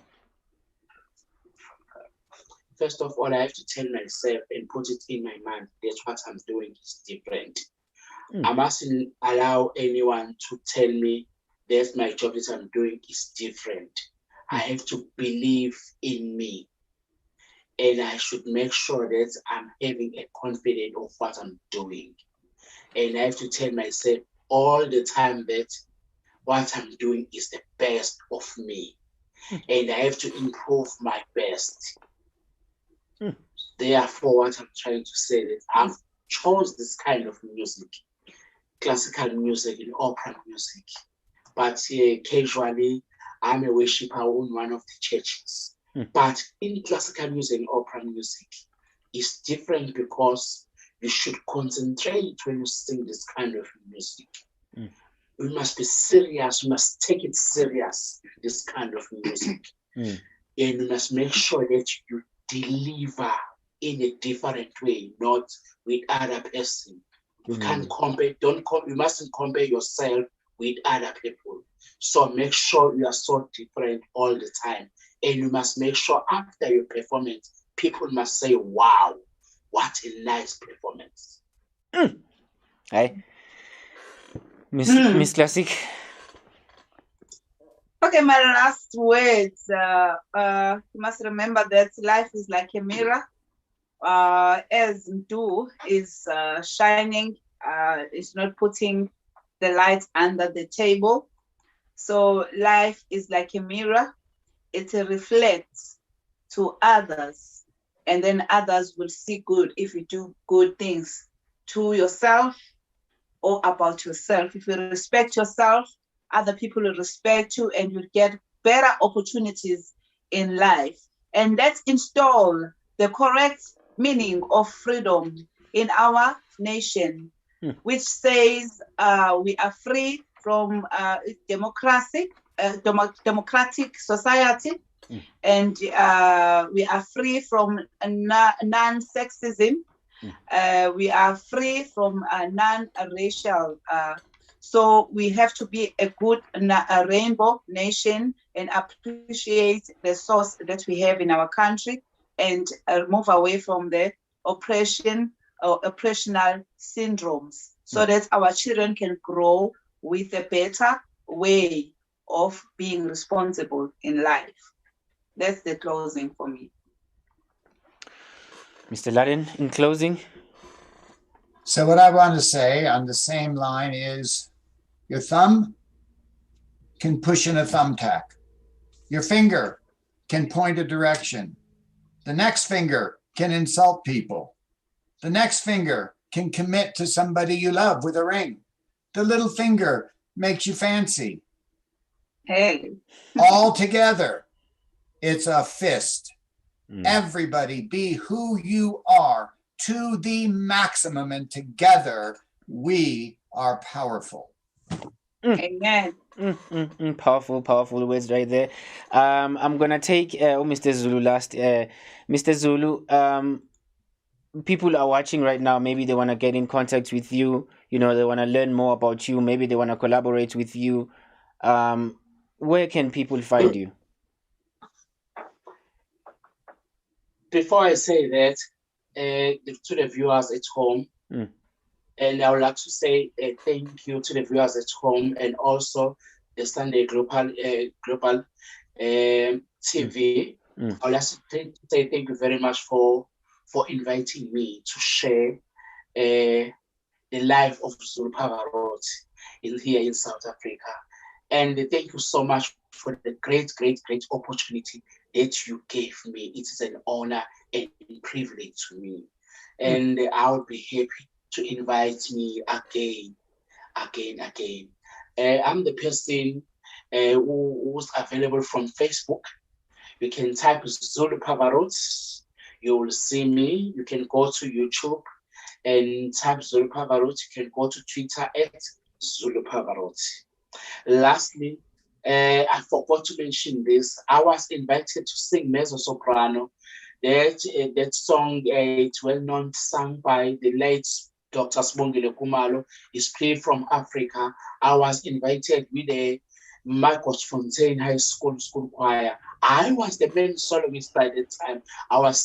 First of all, I have to tell myself and put it in my mind that what I'm doing is different. I mustn't allow anyone to tell me that my job that I'm doing is different. I have to believe in me, and I should make sure that I'm having a confidence of what I'm doing. And I have to tell myself all the time that what I'm doing is the best of me, and I have to improve my best. Therefore, what I'm trying to say is I've chose this kind of music, classical music and opera music, but casually I'm a worshiper in one of the churches. But in classical music and opera music, it's different because you should concentrate when you sing this kind of music. We must be serious, we must take it serious, this kind of music. And you must make sure that you deliver in a different way, not with other person. You can't compare, you mustn't compare yourself with other people. So make sure you are so different all the time. And you must make sure after your performance, people must say, wow, what a nice performance. Hi. Miss Classic. Okay, my last words. You must remember that life is like a mirror. As Ndu is shining, it's not putting the light under the table. So life is like a mirror. It reflects to others, and then others will see good if you do good things to yourself or about yourself. If you respect yourself, other people will respect you, and you'll get better opportunities in life. And let's install the correct meaning of freedom in our nation, which says we are free from democratic society, and we are free from non-sexism. We are free from non-racial. So we have to be a good rainbow nation and appreciate the source that we have in our country, and move away from the oppression or oppressional syndromes, so that our children can grow with a better way of being responsible in life. That's the closing for me. Mr. Laden, in closing. So what I want to say on the same line is, your thumb can push in a thumbtack. Your finger can point a direction. The next finger can insult people. The next finger can commit to somebody you love with a ring. The little finger makes you fancy. Hey. All together, it's a fist. Everybody be who you are to the maximum, and together we are powerful. Amen. Powerful words right there. I'm gonna take Mr. Zulu last. Mr. Zulu, people are watching right now. Maybe they want to get in contact with you. You know, they want to learn more about you. Maybe they want to collaborate with you. Where can people find you? Before I say that, to the viewers at home, and I would like to say thank you to the viewers at home, and also the Sunday Global TV. I would like to say thank you very much for inviting me to share the life of Zulu Pavarotti here in South Africa. And thank you so much for the great opportunity that you gave me. It is an honor and privilege to me. And I would be happy to invite me again. I'm the person who's available from Facebook. You can type Zulu Pavarotti. You will see me. You can go to YouTube and type Zulu Pavarotti. You can go to Twitter at Zulu Pavarotti. Lastly, I forgot to mention this. I was invited to sing mezzo soprano. That song, it's well known, sung by the late Dr. Sibongile Khumalo, is played from Africa. I was invited with the Marcos Fontaine High School choir. I was the main soloist by the time. I was